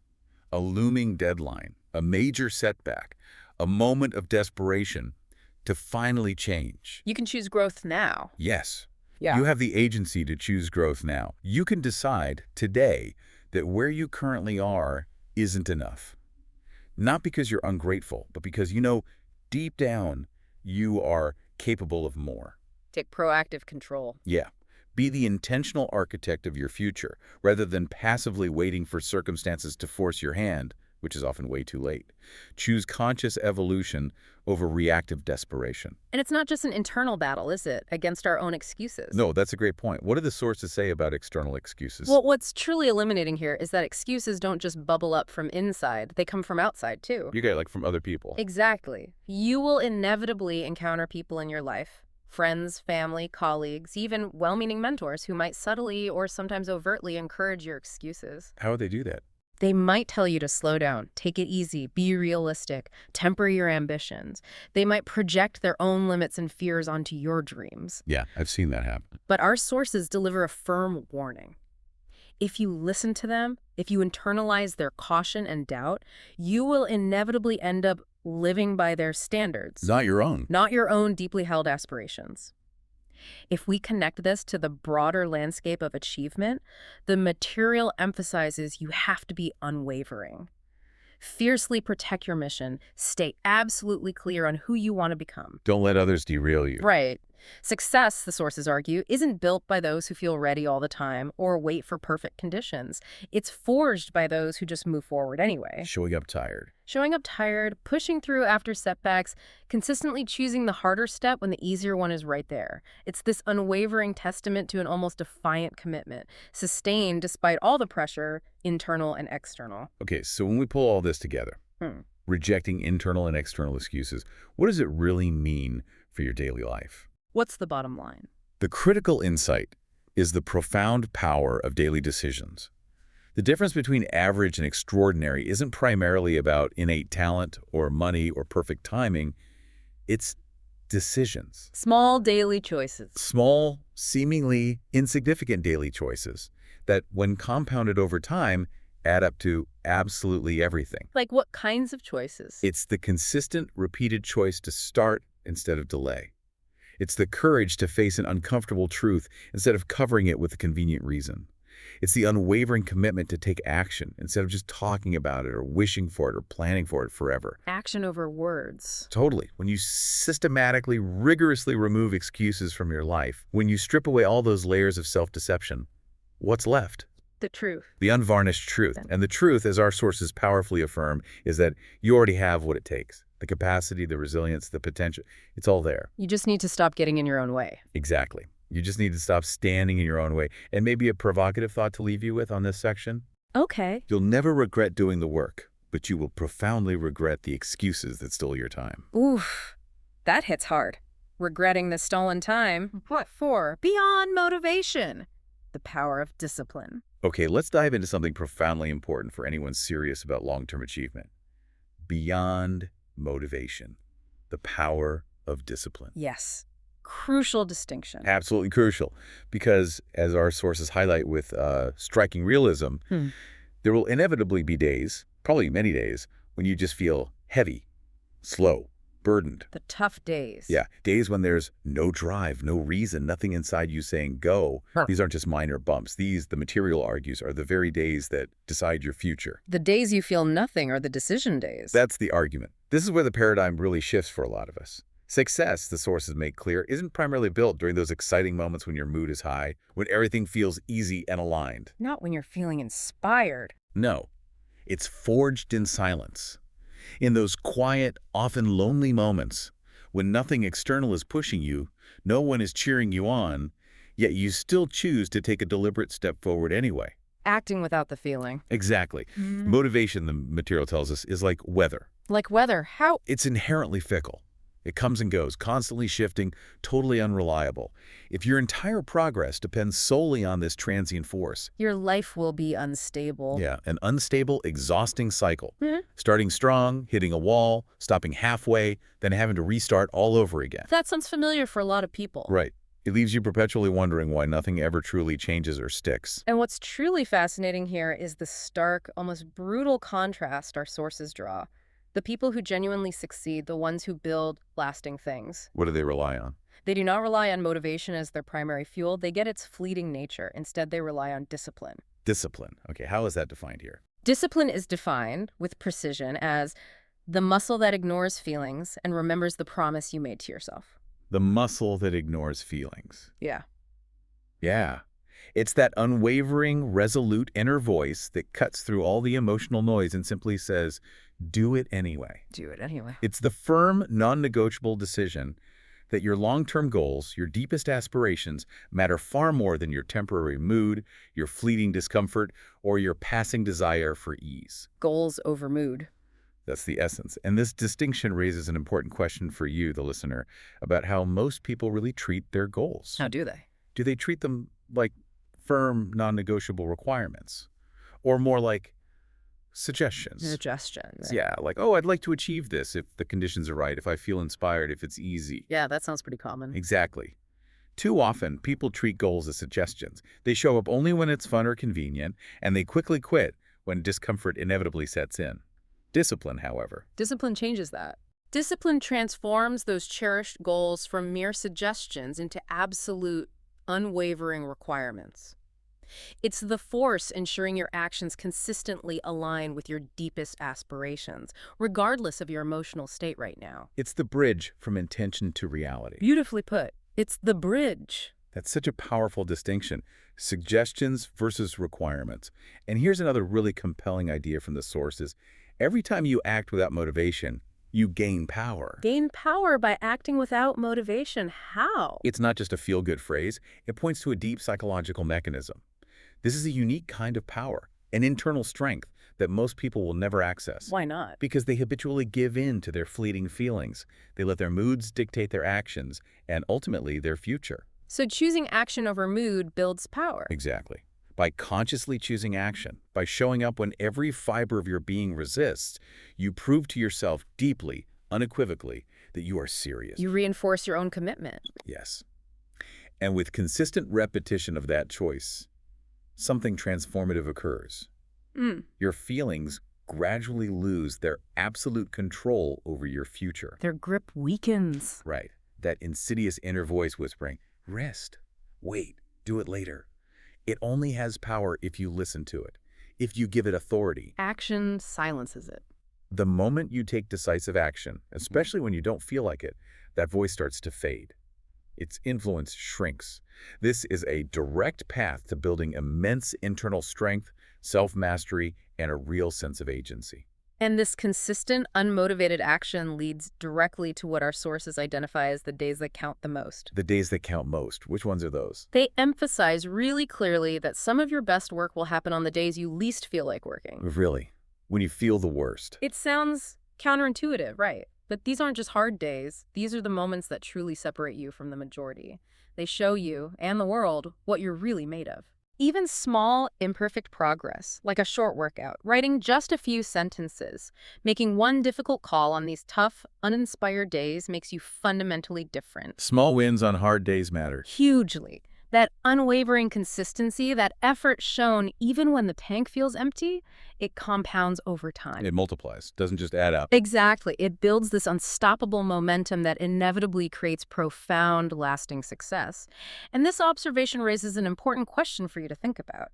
a looming deadline, a major setback, a moment of desperation to finally change. You can choose growth now. Yes. Yeah. You have the agency to choose growth now. You can decide today that where you currently are isn't enough. Not because you're ungrateful, but because you know deep down you are capable of more. Take proactive control. Yeah. Be the intentional architect of your future, rather than passively waiting for circumstances to force your hand, which is often way too late. Choose conscious evolution over reactive desperation. And it's not just an internal battle, is it, against our own excuses? No, that's a great point. What do the sources say about external excuses? Well, what's truly eliminating here is that excuses don't just bubble up from inside. They come from outside, too. You get it, like from other people. Exactly. You will inevitably encounter people in your life, friends, family, colleagues, even well-meaning mentors who might subtly or sometimes overtly encourage your excuses. How would they do that? They might tell you to slow down, take it easy, be realistic, temper your ambitions. They might project their own limits and fears onto your dreams. Yeah, I've seen that happen. But our sources deliver a firm warning. If you listen to them, if you internalize their caution and doubt, you will inevitably end up living by their standards. Not your own. Not your own deeply held aspirations. If we connect this to the broader landscape of achievement, the material emphasizes you have to be unwavering. Fiercely protect your mission. Stay absolutely clear on who you want to become. Don't let others derail you. Right. Success, the sources argue, isn't built by those who feel ready all the time or wait for perfect conditions. It's forged by those who just move forward anyway. Showing up tired. Showing up tired, pushing through after setbacks, consistently choosing the harder step when the easier one is right there. It's this unwavering testament to an almost defiant commitment, sustained despite all the pressure, internal and external. Okay, so when we pull all this together, rejecting internal and external excuses, what does it really mean for your daily life? What's the bottom line? The critical insight is the profound power of daily decisions. The difference between average and extraordinary isn't primarily about innate talent or money or perfect timing. It's decisions. Small daily choices. Small, seemingly insignificant daily choices that, when compounded over time, add up to absolutely everything. Like what kinds of choices? It's the consistent, repeated choice to start instead of delay. It's the courage to face an uncomfortable truth instead of covering it with a convenient reason. It's the unwavering commitment to take action instead of just talking about it or wishing for it or planning for it forever. Action over words. Totally. When you systematically, rigorously remove excuses from your life, when you strip away all those layers of self-deception, what's left? The truth. The unvarnished truth. And the truth, as our sources powerfully affirm, is that you already have what it takes. The capacity, the resilience, the potential. It's all there. You just need to stop getting in your own way. Exactly. You just need to stop standing in your own way. And maybe a provocative thought to leave you with on this section. Okay. You'll never regret doing the work, but you will profoundly regret the excuses that stole your time. Oof. That hits hard. Regretting the stolen time. What for? Beyond motivation. The power of discipline. Okay, let's dive into something profoundly important for anyone serious about long-term achievement. Beyond motivation. The power of discipline. Yes. Crucial distinction. Absolutely crucial. Because, as our sources highlight with striking realism, there will inevitably be days, probably many days, when you just feel heavy, slow, burdened. The tough days. Yeah, days when there's no drive, no reason, nothing inside you saying go. These aren't just minor bumps. These, the material argues, are the very days that decide your future. The days you feel nothing are the decision days. That's the argument. This is where the paradigm really shifts for a lot of us. Success, the sources make clear, isn't primarily built during those exciting moments when your mood is high, when everything feels easy and aligned. Not when you're feeling inspired. No, it's forged in silence. In those quiet, often lonely moments, when nothing external is pushing you, no one is cheering you on, yet you still choose to take a deliberate step forward anyway. Acting without the feeling. Exactly. Motivation, the material tells us, is like weather. Like weather. How? It's inherently fickle. It comes and goes, constantly shifting, totally unreliable. If your entire progress depends solely on this transient force, Your life will be unstable. yeah, an unstable, exhausting cycle. Starting strong, hitting a wall, stopping halfway, then having to restart all over again. That sounds familiar for a lot of people. Right. It leaves you perpetually wondering why nothing ever truly changes or sticks. And what's truly fascinating here is the stark, almost brutal contrast our sources draw. The people who genuinely succeed, the ones who build lasting things. What do they rely on? They do not rely on motivation as their primary fuel. They get its fleeting nature. Instead, they rely on discipline. Discipline. Okay, how is that defined here? Discipline is defined with precision as the muscle that ignores feelings and remembers the promise you made to yourself. The muscle that ignores feelings. Yeah. Yeah. It's that unwavering, resolute inner voice that cuts through all the emotional noise and simply says, do it anyway. Do it anyway. It's the firm, non-negotiable decision that your long-term goals, your deepest aspirations, matter far more than your temporary mood, your fleeting discomfort, or your passing desire for ease. Goals over mood. That's the essence. And this distinction raises an important question for you, the listener, about how most people really treat their goals. How do they? Do they treat them like firm, non-negotiable requirements? Or more like suggestions? Suggestions. Yeah, like, oh, I'd like to achieve this if the conditions are right, if I feel inspired, if it's easy. Yeah, that sounds pretty common. Exactly. Too often, people treat goals as suggestions. They show up only when it's fun or convenient, and they quickly quit when discomfort inevitably sets in. Discipline, however. Discipline changes that. Discipline transforms those cherished goals from mere suggestions into absolute, unwavering requirements. It's the force ensuring your actions consistently align with your deepest aspirations, regardless of your emotional state right now. It's the bridge from intention to reality. Beautifully put. It's the bridge. That's such a powerful distinction. Suggestions versus requirements. And here's another really compelling idea from the sources. Every time you act without motivation, you gain power. Gain power by acting without motivation. How? It's not just a feel-good phrase. It points to a deep psychological mechanism. This is a unique kind of power, an internal strength that most people will never access. Why not? Because they habitually give in to their fleeting feelings. They let their moods dictate their actions and ultimately their future. So choosing action over mood builds power. Exactly. By consciously choosing action, by showing up when every fiber of your being resists, you prove to yourself deeply, unequivocally, that you are serious. You reinforce your own commitment. Yes. And with consistent repetition of that choice, something transformative occurs. Your feelings gradually lose their absolute control over your future. Their grip weakens. Right. That insidious inner voice whispering, rest, wait, do it later. It only has power if you listen to it, if you give it authority. Action silences it. The moment you take decisive action, especially when you don't feel like it, that voice starts to fade. Its influence shrinks. This is a direct path to building immense internal strength, self-mastery, and a real sense of agency. And this consistent, unmotivated action leads directly to what our sources identify as the days that count the most. The days that count most. Which ones are those? They emphasize really clearly that some of your best work will happen on the days you least feel like working. Really? When you feel the worst? It sounds counterintuitive, right? But these aren't just hard days. These are the moments that truly separate you from the majority. They show you, and the world, what you're really made of. Even small, imperfect progress, like a short workout, writing just a few sentences, making one difficult call on these tough, uninspired days makes you fundamentally different. Small wins on hard days matter. Hugely. That unwavering consistency, that effort shown even when the tank feels empty, it compounds over time. It multiplies, doesn't just add up. Exactly. It builds this unstoppable momentum that inevitably creates profound, lasting success. And this observation raises an important question for you to think about.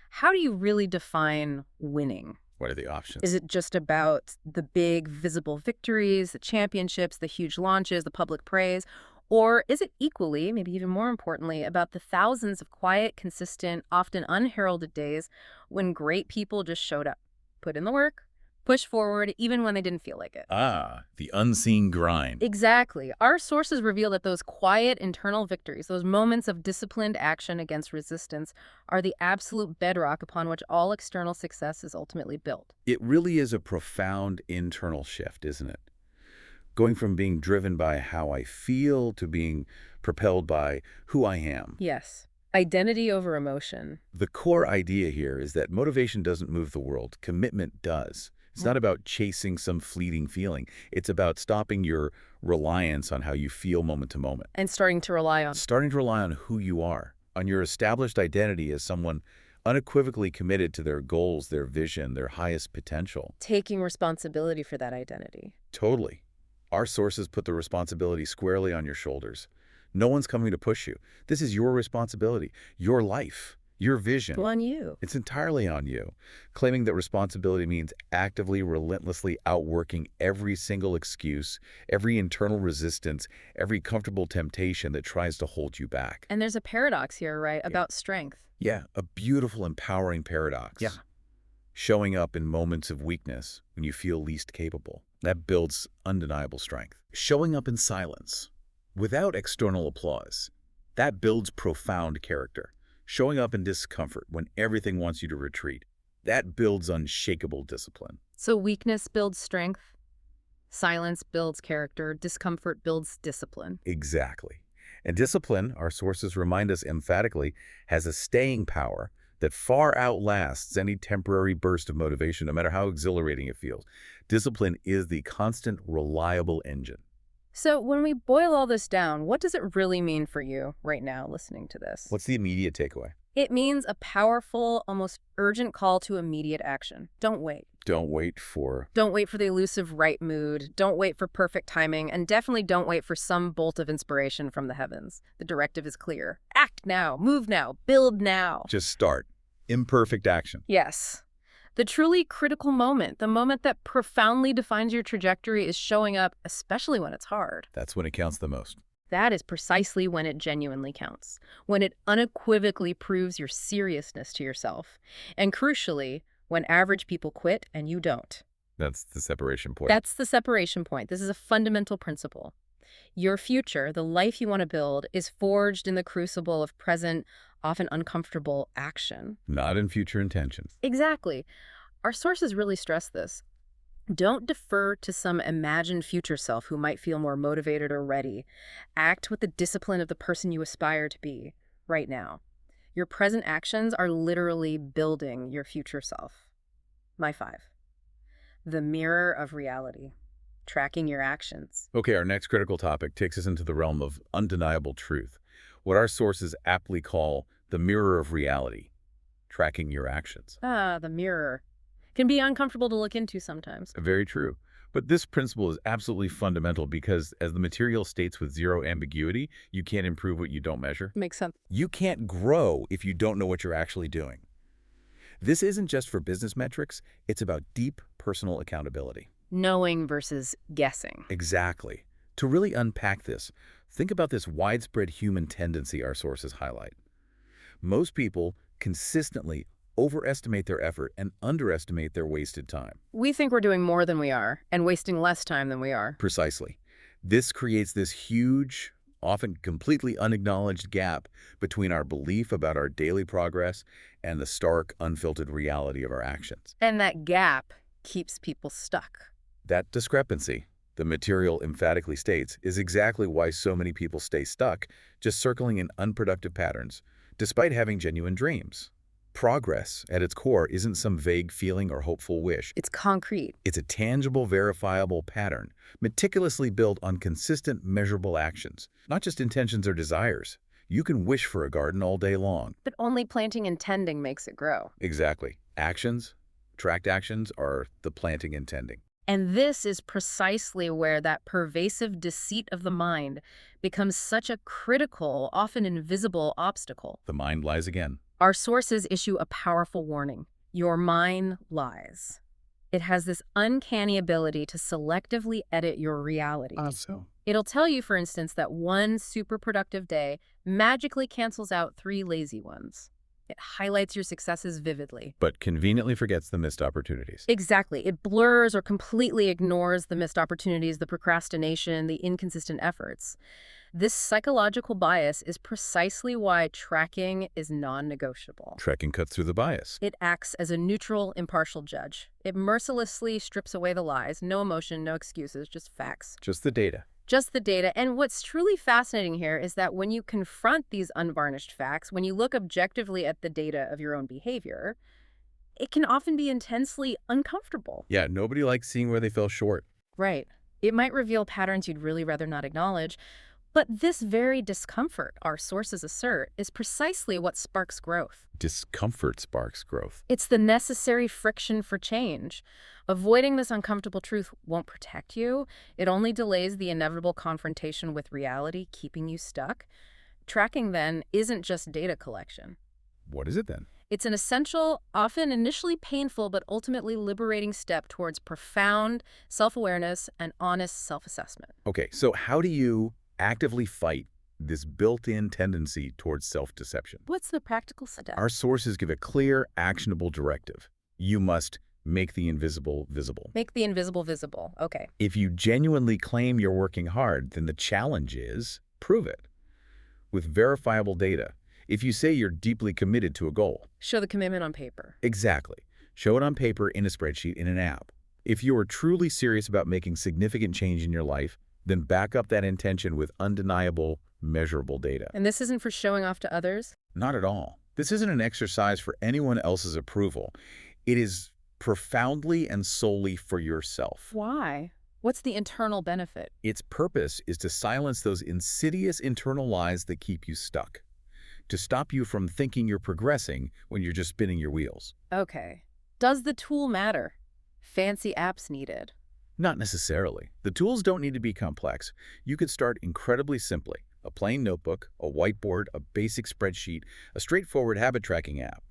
How do you really define winning? What are the options? Is it just about the big, visible victories, the championships, the huge launches, the public praise? Or is it equally, maybe even more importantly, about the thousands of quiet, consistent, often unheralded days when great people just showed up, put in the work, pushed forward, even when they didn't feel like it? Ah, the unseen grind. Exactly. Our sources reveal that those quiet internal victories, those moments of disciplined action against resistance, are the absolute bedrock upon which all external success is ultimately built. It really is a profound internal shift, isn't it? Going from being driven by how I feel to being propelled by who I am. Yes. Identity over emotion. The core idea here is that motivation doesn't move the world. Commitment does. It's not about chasing some fleeting feeling. It's about stopping your reliance on how you feel moment to moment. And starting to rely on. Starting to rely on who you are, on your established identity as someone unequivocally committed to their goals, their vision, their highest potential. Taking responsibility for that identity. Totally. Our sources put the responsibility squarely on your shoulders. No one's coming to push you. This is your responsibility, your life, your vision. On you. It's entirely on you. Claiming that responsibility means actively, relentlessly outworking every single excuse, every internal resistance, every comfortable temptation that tries to hold you back. And there's a paradox here, right, about strength. Yeah, a beautiful, empowering paradox. Yeah. Showing up in moments of weakness when you feel least capable. That builds undeniable strength. Showing up in silence, without external applause. That builds profound character. Showing up in discomfort when everything wants you to retreat. That builds unshakable discipline. So weakness builds strength, silence builds character, discomfort builds discipline. Exactly. And discipline, our sources remind us emphatically, has a staying power that far outlasts any temporary burst of motivation, no matter how exhilarating it feels. Discipline is the constant, reliable engine. So when we boil all this down, what does it really mean for you right now listening to this? What's the immediate takeaway? It means a powerful, almost urgent call to immediate action. Don't wait. Don't wait for... Don't wait for the elusive right mood. Don't wait for perfect timing. And definitely don't wait for some bolt of inspiration from the heavens. The directive is clear. Act now. Move now. Build now. Just start. Imperfect action. Yes. The truly critical moment, the moment that profoundly defines your trajectory, is showing up, especially when it's hard. That's when it counts the most. That is precisely when it genuinely counts, when it unequivocally proves your seriousness to yourself, and crucially, when average people quit and you don't. That's the separation point. That's the separation point. This is a fundamental principle. Your future, the life you want to build, is forged in the crucible of present, often uncomfortable action. Not in future intentions. Exactly. Our sources really stress this. Don't defer to some imagined future self who might feel more motivated or ready. Act with the discipline of the person you aspire to be right now. Your present actions are literally building your future self. My 5. The mirror of reality. Tracking your actions. Okay, our next critical topic takes us into the realm of undeniable truth, what our sources aptly call the mirror of reality, tracking your actions. The mirror. Can be uncomfortable to look into sometimes. Very true. But this principle is absolutely fundamental because, as the material states with zero ambiguity, you can't improve what you don't measure. Makes sense. You can't grow if you don't know what you're actually doing. This isn't just for business metrics, it's about deep personal accountability. Knowing versus guessing. Exactly. To really unpack this, think about this widespread human tendency our sources highlight. Most people consistently overestimate their effort and underestimate their wasted time. We think we're doing more than we are and wasting less time than we are. Precisely. This creates this huge, often completely unacknowledged gap between our belief about our daily progress and the stark, unfiltered reality of our actions. And that gap keeps people stuck. That discrepancy, the material emphatically states, is exactly why so many people stay stuck, just circling in unproductive patterns, despite having genuine dreams. Progress, at its core, isn't some vague feeling or hopeful wish. It's concrete. It's a tangible, verifiable pattern, meticulously built on consistent, measurable actions, not just intentions or desires. You can wish for a garden all day long. But only planting and tending makes it grow. Exactly. Actions, tracked actions, are the planting and tending. And this is precisely where that pervasive deceit of the mind becomes such a critical, often invisible obstacle. The mind lies again. Our sources issue a powerful warning. Your mind lies. It has this uncanny ability to selectively edit your reality. So? It'll tell you, for instance, that one super productive day magically cancels out 3 lazy ones. It highlights your successes vividly. But conveniently forgets the missed opportunities. Exactly. It blurs or completely ignores the missed opportunities, the procrastination, the inconsistent efforts. This psychological bias is precisely why tracking is non-negotiable. Tracking cuts through the bias. It acts as a neutral, impartial judge. It mercilessly strips away the lies. No emotion, no excuses, just facts. Just the data. Just the data. And what's truly fascinating here is that when you confront these unvarnished facts, when you look objectively at the data of your own behavior, it can often be intensely uncomfortable. Yeah, nobody likes seeing where they fell short. Right. It might reveal patterns you'd really rather not acknowledge, but this very discomfort, our sources assert, is precisely what sparks growth. Discomfort sparks growth. It's the necessary friction for change. Avoiding this uncomfortable truth won't protect you. It only delays the inevitable confrontation with reality, keeping you stuck. Tracking, then, isn't just data collection. What is it then? It's an essential, often initially painful, but ultimately liberating step towards profound self-awareness and honest self-assessment. Okay, so how do you actively fight this built-in tendency towards self-deception? What's the practical step? Our sources give a clear, actionable directive. You must make the invisible visible. Make the invisible visible. Okay. If you genuinely claim you're working hard, then the challenge is prove it with verifiable data. If you say you're deeply committed to a goal. Show the commitment on paper. Exactly. Show it on paper, in a spreadsheet, in an app. If you are truly serious about making significant change in your life, then back up that intention with undeniable, measurable data. And this isn't for showing off to others? Not at all. This isn't an exercise for anyone else's approval. It is profoundly and solely for yourself. Why? What's the internal benefit? Its purpose is to silence those insidious internal lies that keep you stuck, to stop you from thinking you're progressing when you're just spinning your wheels. Okay. Does the tool matter? Fancy apps needed? Not necessarily. The tools don't need to be complex. You could start incredibly simply. A plain notebook, a whiteboard, a basic spreadsheet, a straightforward habit tracking app.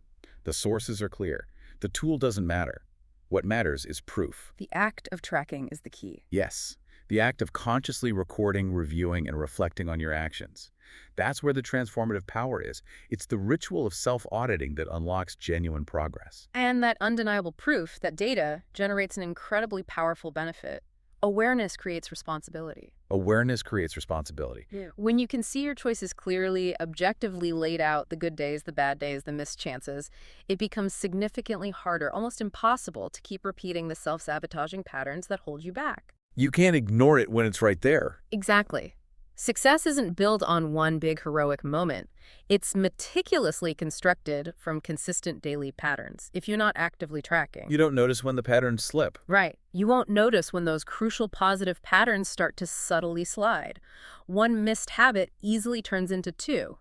The sources are clear. The tool doesn't matter. What matters is proof. The act of tracking is the key. Yes, the act of consciously recording, reviewing, and reflecting on your actions. That's where the transformative power is. It's the ritual of self-auditing that unlocks genuine progress. And that undeniable proof that data generates an incredibly powerful benefit. Awareness creates responsibility. Awareness creates responsibility. When you can see your choices clearly, objectively laid out, the good days, the bad days, the missed chances, it becomes significantly harder, almost impossible, to keep repeating the self-sabotaging patterns that hold you back. You can't ignore it when it's right there. Exactly. Success isn't built on one big heroic moment. It's meticulously constructed from consistent daily patterns, if you're not actively tracking. You don't notice when the patterns slip. Right. You won't notice when those crucial positive patterns start to subtly slide. One missed habit easily turns into two.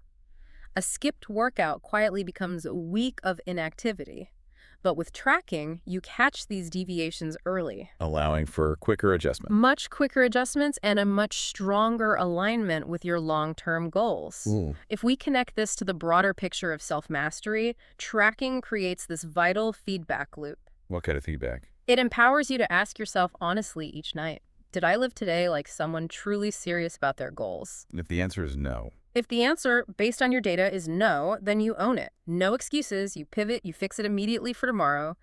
A skipped workout quietly becomes a week of inactivity. But with tracking, you catch these deviations early. Allowing for quicker adjustment. Much quicker adjustments and a much stronger alignment with your long-term goals. If we connect this to the broader picture of self-mastery, tracking creates this vital feedback loop. What kind of feedback? It empowers you to ask yourself honestly each night, did I live today like someone truly serious about their goals? If the answer is no. If the answer, based on your data, is no, then you own it. No excuses, you pivot, you fix it immediately for tomorrow.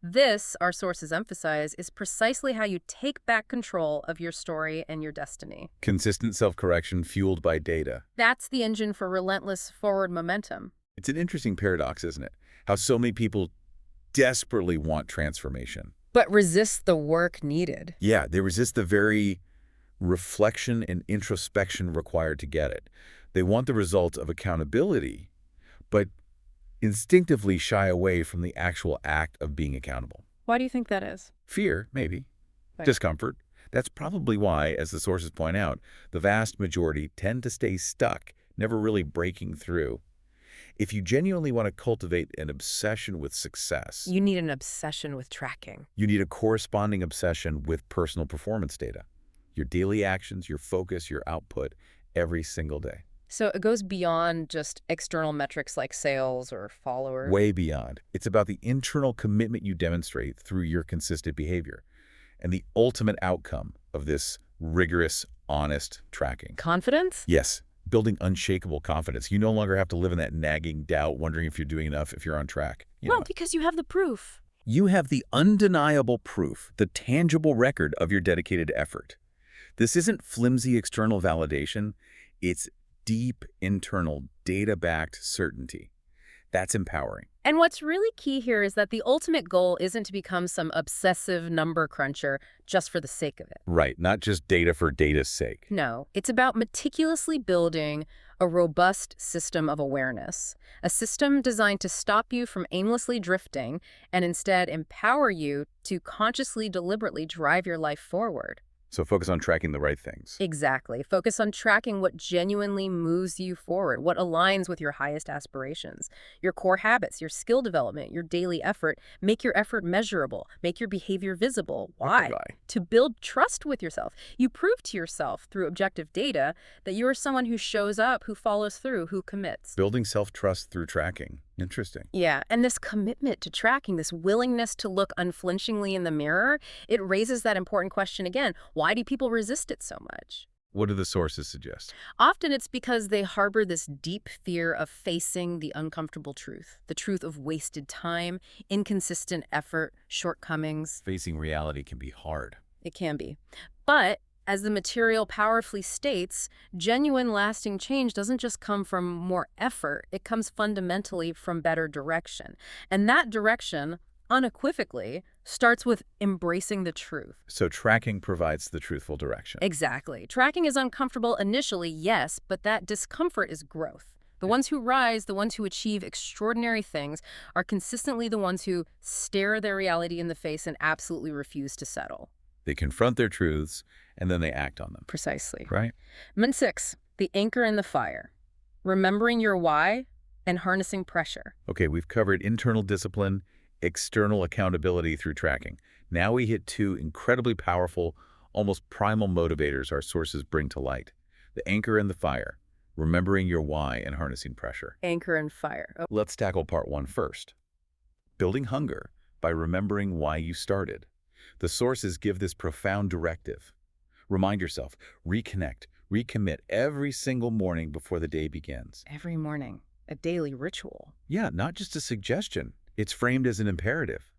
This, our sources emphasize, is precisely how you take back control of your story and your destiny. Consistent self-correction fueled by data. That's the engine for relentless forward momentum. It's an interesting paradox, isn't it? How so many people desperately want transformation. But resist the work needed. Yeah, they resist the very reflection and introspection required to get it. They want the results of accountability, but instinctively shy away from the actual act of being accountable. Why do you think that is? Fear, maybe. Right. Discomfort. That's probably why, as the sources point out, the vast majority tend to stay stuck, never really breaking through. If you genuinely want to cultivate an obsession with success, You need an obsession with tracking. you need a corresponding obsession with personal performance data. Your daily actions, your focus, your output, every single day. So it goes beyond just external metrics like sales or followers. Way beyond. It's about the internal commitment you demonstrate through your consistent behavior and the ultimate outcome of this rigorous, honest tracking. Confidence? Yes, building unshakable confidence. You no longer have to live in that nagging doubt, wondering if you're doing enough, if you're on track. Well, because you have the proof. You have the undeniable proof, the tangible record of your dedicated effort. This isn't flimsy external validation. It's deep, internal, data-backed certainty. That's empowering. And what's really key here is that the ultimate goal isn't to become some obsessive number cruncher just for the sake of it. Right, not just data for data's sake. No, it's about meticulously building a robust system of awareness, a system designed to stop you from aimlessly drifting and instead empower you to consciously, deliberately drive your life forward. So focus on tracking the right things. Exactly. Focus on tracking what genuinely moves you forward, what aligns with your highest aspirations, your core habits, your skill development, your daily effort. Make your effort measurable. Make your behavior visible. Why? To build trust with yourself. You prove to yourself through objective data that you are someone who shows up, who follows through, who commits. Building self-trust through tracking. Interesting. Yeah, and this commitment to tracking, this willingness to look unflinchingly in the mirror, it raises that important question again. Why do people resist it so much? What do the sources suggest? Often it's because they harbor this deep fear of facing the uncomfortable truth, the truth of wasted time, inconsistent effort, shortcomings. Facing reality can be hard. It can be. But as the material powerfully states, genuine lasting change doesn't just come from more effort, it comes fundamentally from better direction. And that direction, unequivocally, starts with embracing the truth. So tracking provides the truthful direction. Exactly. Tracking is uncomfortable initially, yes, but that discomfort is growth. The ones who rise, the ones who achieve extraordinary things, are consistently the ones who stare their reality in the face and absolutely refuse to settle. They confront their truths, and then they act on them. Precisely. Right? Min 6, the anchor in the fire. Remembering your why and harnessing pressure. Okay, we've covered internal discipline, external accountability through tracking. Now we hit two incredibly powerful, almost primal motivators our sources bring to light. The anchor in the fire, remembering your why and harnessing pressure. Anchor and fire. Oh. Let's tackle part 1 first. Building hunger by remembering why you started. The sources give this profound directive. Remind yourself, reconnect, recommit every single morning before the day begins. Every morning, a daily ritual. Yeah, not just a suggestion. It's framed as an imperative.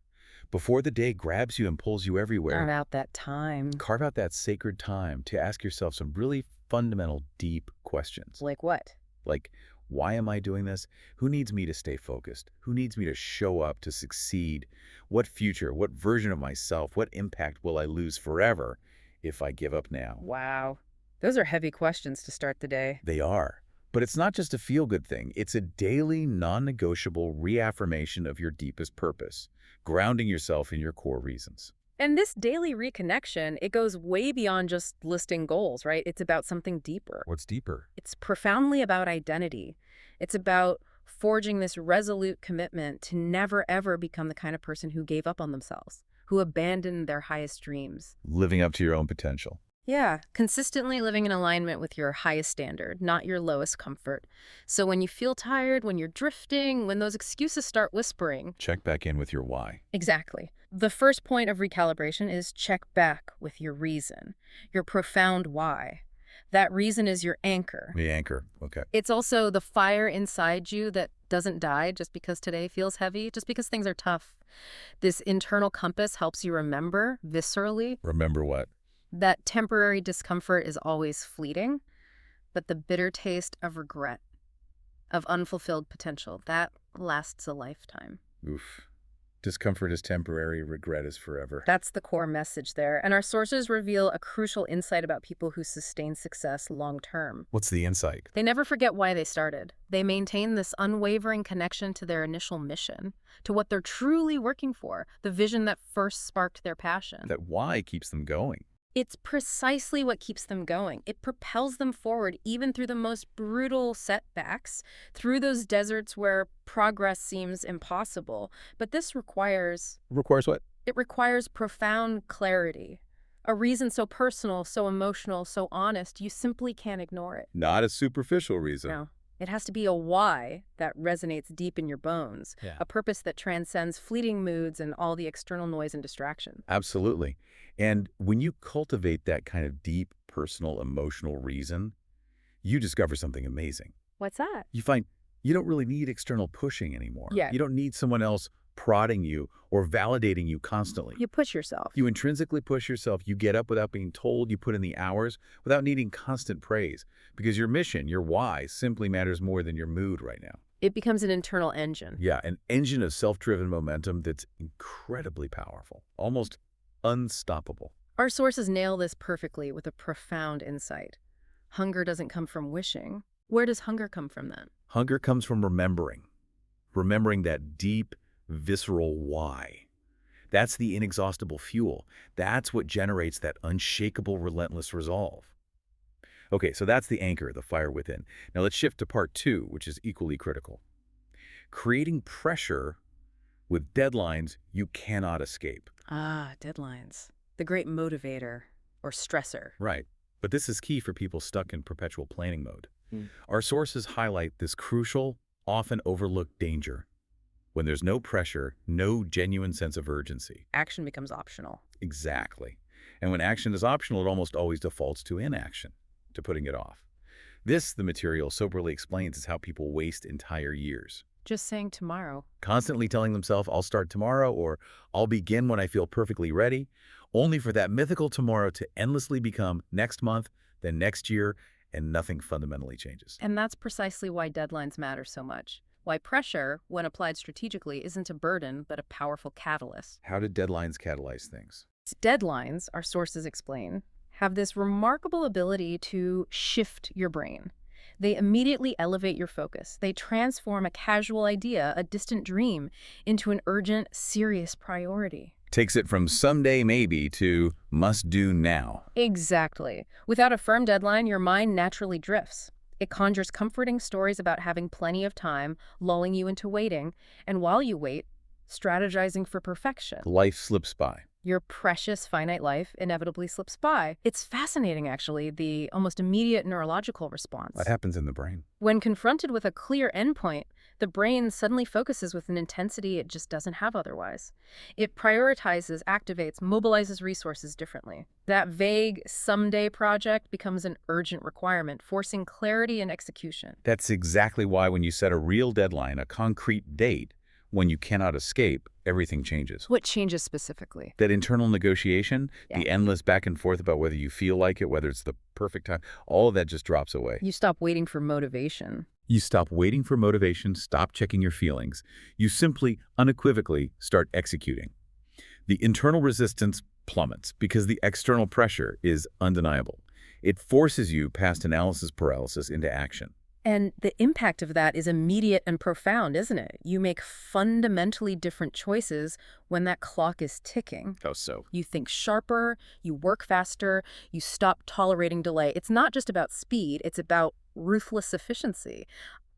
Before the day grabs you and pulls you everywhere, Carve out that time. carve out that sacred time to ask yourself some really fundamental, deep questions. Like what? Like, why am I doing this? Who needs me to stay focused? Who needs me to show up to succeed? What future, what version of myself, what impact will I lose forever if I give up now? Wow. Those are heavy questions to start the day. They are. But it's not just a feel-good thing. It's a daily, non-negotiable reaffirmation of your deepest purpose, grounding yourself in your core reasons. And this daily reconnection, it goes way beyond just listing goals, right? It's about something deeper. What's deeper? It's profoundly about identity. It's about forging this resolute commitment to never, ever become the kind of person who gave up on themselves, who abandoned their highest dreams. Living up to your own potential. Yeah, consistently living in alignment with your highest standard, not your lowest comfort. So when you feel tired, when you're drifting, when those excuses start whispering. Check back in with your why. Exactly. The first point of recalibration is check back with your reason, your profound why. That reason is your anchor. The anchor, okay. It's also the fire inside you that doesn't die just because today feels heavy, just because things are tough. This internal compass helps you remember, viscerally, Remember what? that temporary discomfort is always fleeting, but the bitter taste of regret, of unfulfilled potential, that lasts a lifetime. Oof. Discomfort is temporary, regret is forever. That's the core message there. And our sources reveal a crucial insight about people who sustain success long term. What's the insight? They never forget why they started. They maintain this unwavering connection to their initial mission, to what they're truly working for, the vision that first sparked their passion. That why keeps them going. It's precisely what keeps them going. It propels them forward even through the most brutal setbacks, through those deserts where progress seems impossible. But this requires... Requires what? It requires profound clarity. A reason so personal, so emotional, so honest, you simply can't ignore it. Not a superficial reason. No. It has to be a why that resonates deep in your bones, Yeah. a purpose that transcends fleeting moods and all the external noise and distraction. Absolutely. And when you cultivate that kind of deep, personal, emotional reason, you discover something amazing. What's that? You find you don't really need external pushing anymore. Yeah. You don't need someone else prodding you or validating you constantly. You push yourself. You intrinsically push yourself. You get up without being told. You put in the hours without needing constant praise because your mission, your why, simply matters more than your mood right now. It becomes an internal engine. Yeah, an engine of self-driven momentum that's incredibly powerful, almost unstoppable. Our sources nail this perfectly with a profound insight. Hunger doesn't come from wishing. Where does hunger come from then? Hunger comes from remembering that deep, visceral why. That's the inexhaustible fuel. That's what generates that unshakable, relentless resolve. Okay, so that's the anchor, the fire within. Now let's shift to part two, which is equally critical. Creating pressure with deadlines you cannot escape. Ah, deadlines. The great motivator or stressor. Right. But this is key for people stuck in perpetual planning mode. Hmm. Our sources highlight this crucial, often overlooked danger. When there's no pressure, no genuine sense of urgency. Action becomes optional. Exactly. And when action is optional, it almost always defaults to inaction, to putting it off. This, the material soberly explains, is how people waste entire years. Just saying tomorrow. Constantly telling themselves, I'll start tomorrow, or I'll begin when I feel perfectly ready, only for that mythical tomorrow to endlessly become next month, then next year, and nothing fundamentally changes. And that's precisely why deadlines matter so much. Why pressure, when applied strategically, isn't a burden, but a powerful catalyst. How did deadlines catalyze things? Deadlines, our sources explain, have this remarkable ability to shift your brain. They immediately elevate your focus. They transform a casual idea, a distant dream, into an urgent, serious priority. Takes it from someday maybe to must do now. Exactly. Without a firm deadline, your mind naturally drifts. It conjures comforting stories about having plenty of time, lulling you into waiting, and while you wait, strategizing for perfection. Life slips by. Your precious finite life inevitably slips by. It's fascinating, actually, the almost immediate neurological response. What happens in the brain? When confronted with a clear endpoint, the brain suddenly focuses with an intensity it just doesn't have otherwise. It prioritizes, activates, mobilizes resources differently. That vague someday project becomes an urgent requirement, forcing clarity and execution. That's exactly why when you set a real deadline, a concrete date, when you cannot escape, everything changes. What changes specifically? That internal negotiation, Yeah. the endless back and forth about whether you feel like it, whether it's the perfect time, all of that just drops away. You stop waiting for motivation. You stop waiting for motivation, stop checking your feelings. You simply, unequivocally start executing. The internal resistance plummets because the external pressure is undeniable. It forces you past analysis paralysis into action. And the impact of that is immediate and profound, isn't it? You make fundamentally different choices when that clock is ticking. How so? You think sharper, you work faster, you stop tolerating delay. It's not just about speed, it's about ruthless efficiency.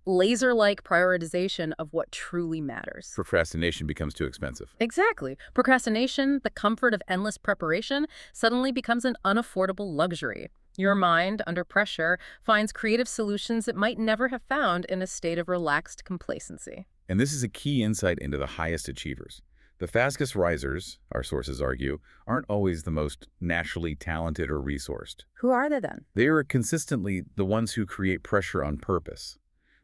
Laser-like prioritization of what truly matters. Procrastination becomes too expensive. Exactly. Procrastination, the comfort of endless preparation, suddenly becomes an unaffordable luxury. Your mind, under pressure, finds creative solutions it might never have found in a state of relaxed complacency. And this is a key insight into the highest achievers. The fastest risers, our sources argue, aren't always the most naturally talented or resourced. Who are they then? They are consistently the ones who create pressure on purpose.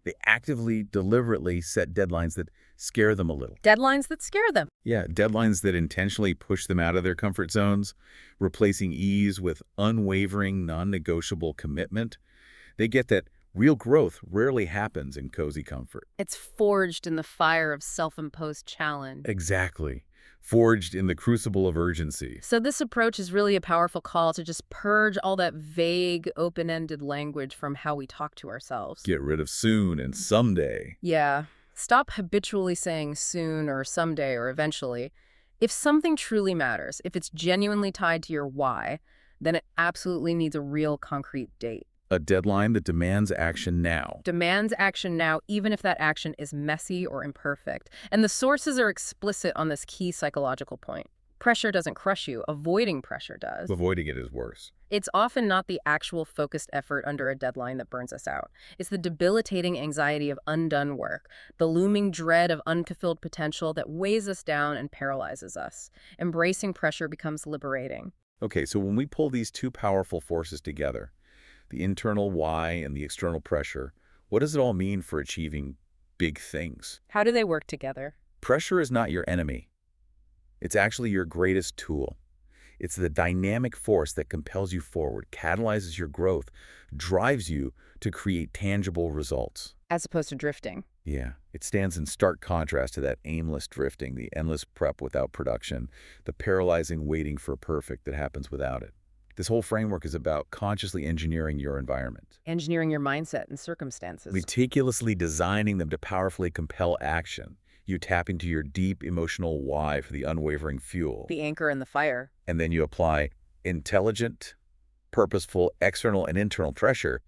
They actively, deliberately set deadlines that scare them a little. Deadlines that scare them. Yeah, deadlines that intentionally push them out of their comfort zones, replacing ease with unwavering, non-negotiable commitment. They get that real growth rarely happens in cozy comfort. It's forged in the fire of self-imposed challenge. Exactly. Forged in the crucible of urgency. So this approach is really a powerful call to just purge all that vague, open-ended language from how we talk to ourselves. Get rid of soon and someday. Yeah. Stop habitually saying soon or someday or eventually. If something truly matters, if it's genuinely tied to your why, then it absolutely needs a real concrete date. A deadline that demands action now. Demands action now, even if that action is messy or imperfect. And the sources are explicit on this key psychological point. Pressure doesn't crush you. Avoiding pressure does. Avoiding it is worse. It's often not the actual focused effort under a deadline that burns us out. It's the debilitating anxiety of undone work, the looming dread of unfulfilled potential that weighs us down and paralyzes us. Embracing pressure becomes liberating. Okay, so when we pull these two powerful forces together, the internal why and the external pressure, what does it all mean for achieving big things? How do they work together? Pressure is not your enemy. It's actually your greatest tool. It's the dynamic force that compels you forward, catalyzes your growth, drives you to create tangible results. As opposed to drifting. Yeah, it stands in stark contrast to that aimless drifting, the endless prep without production, the paralyzing waiting for perfect that happens without it. This whole framework is about consciously engineering your environment, Engineering your mindset and circumstances. meticulously designing them to powerfully compel action. You tap into your deep emotional why for the unwavering fuel. The anchor and the fire. And then you apply intelligent, purposeful external and internal pressure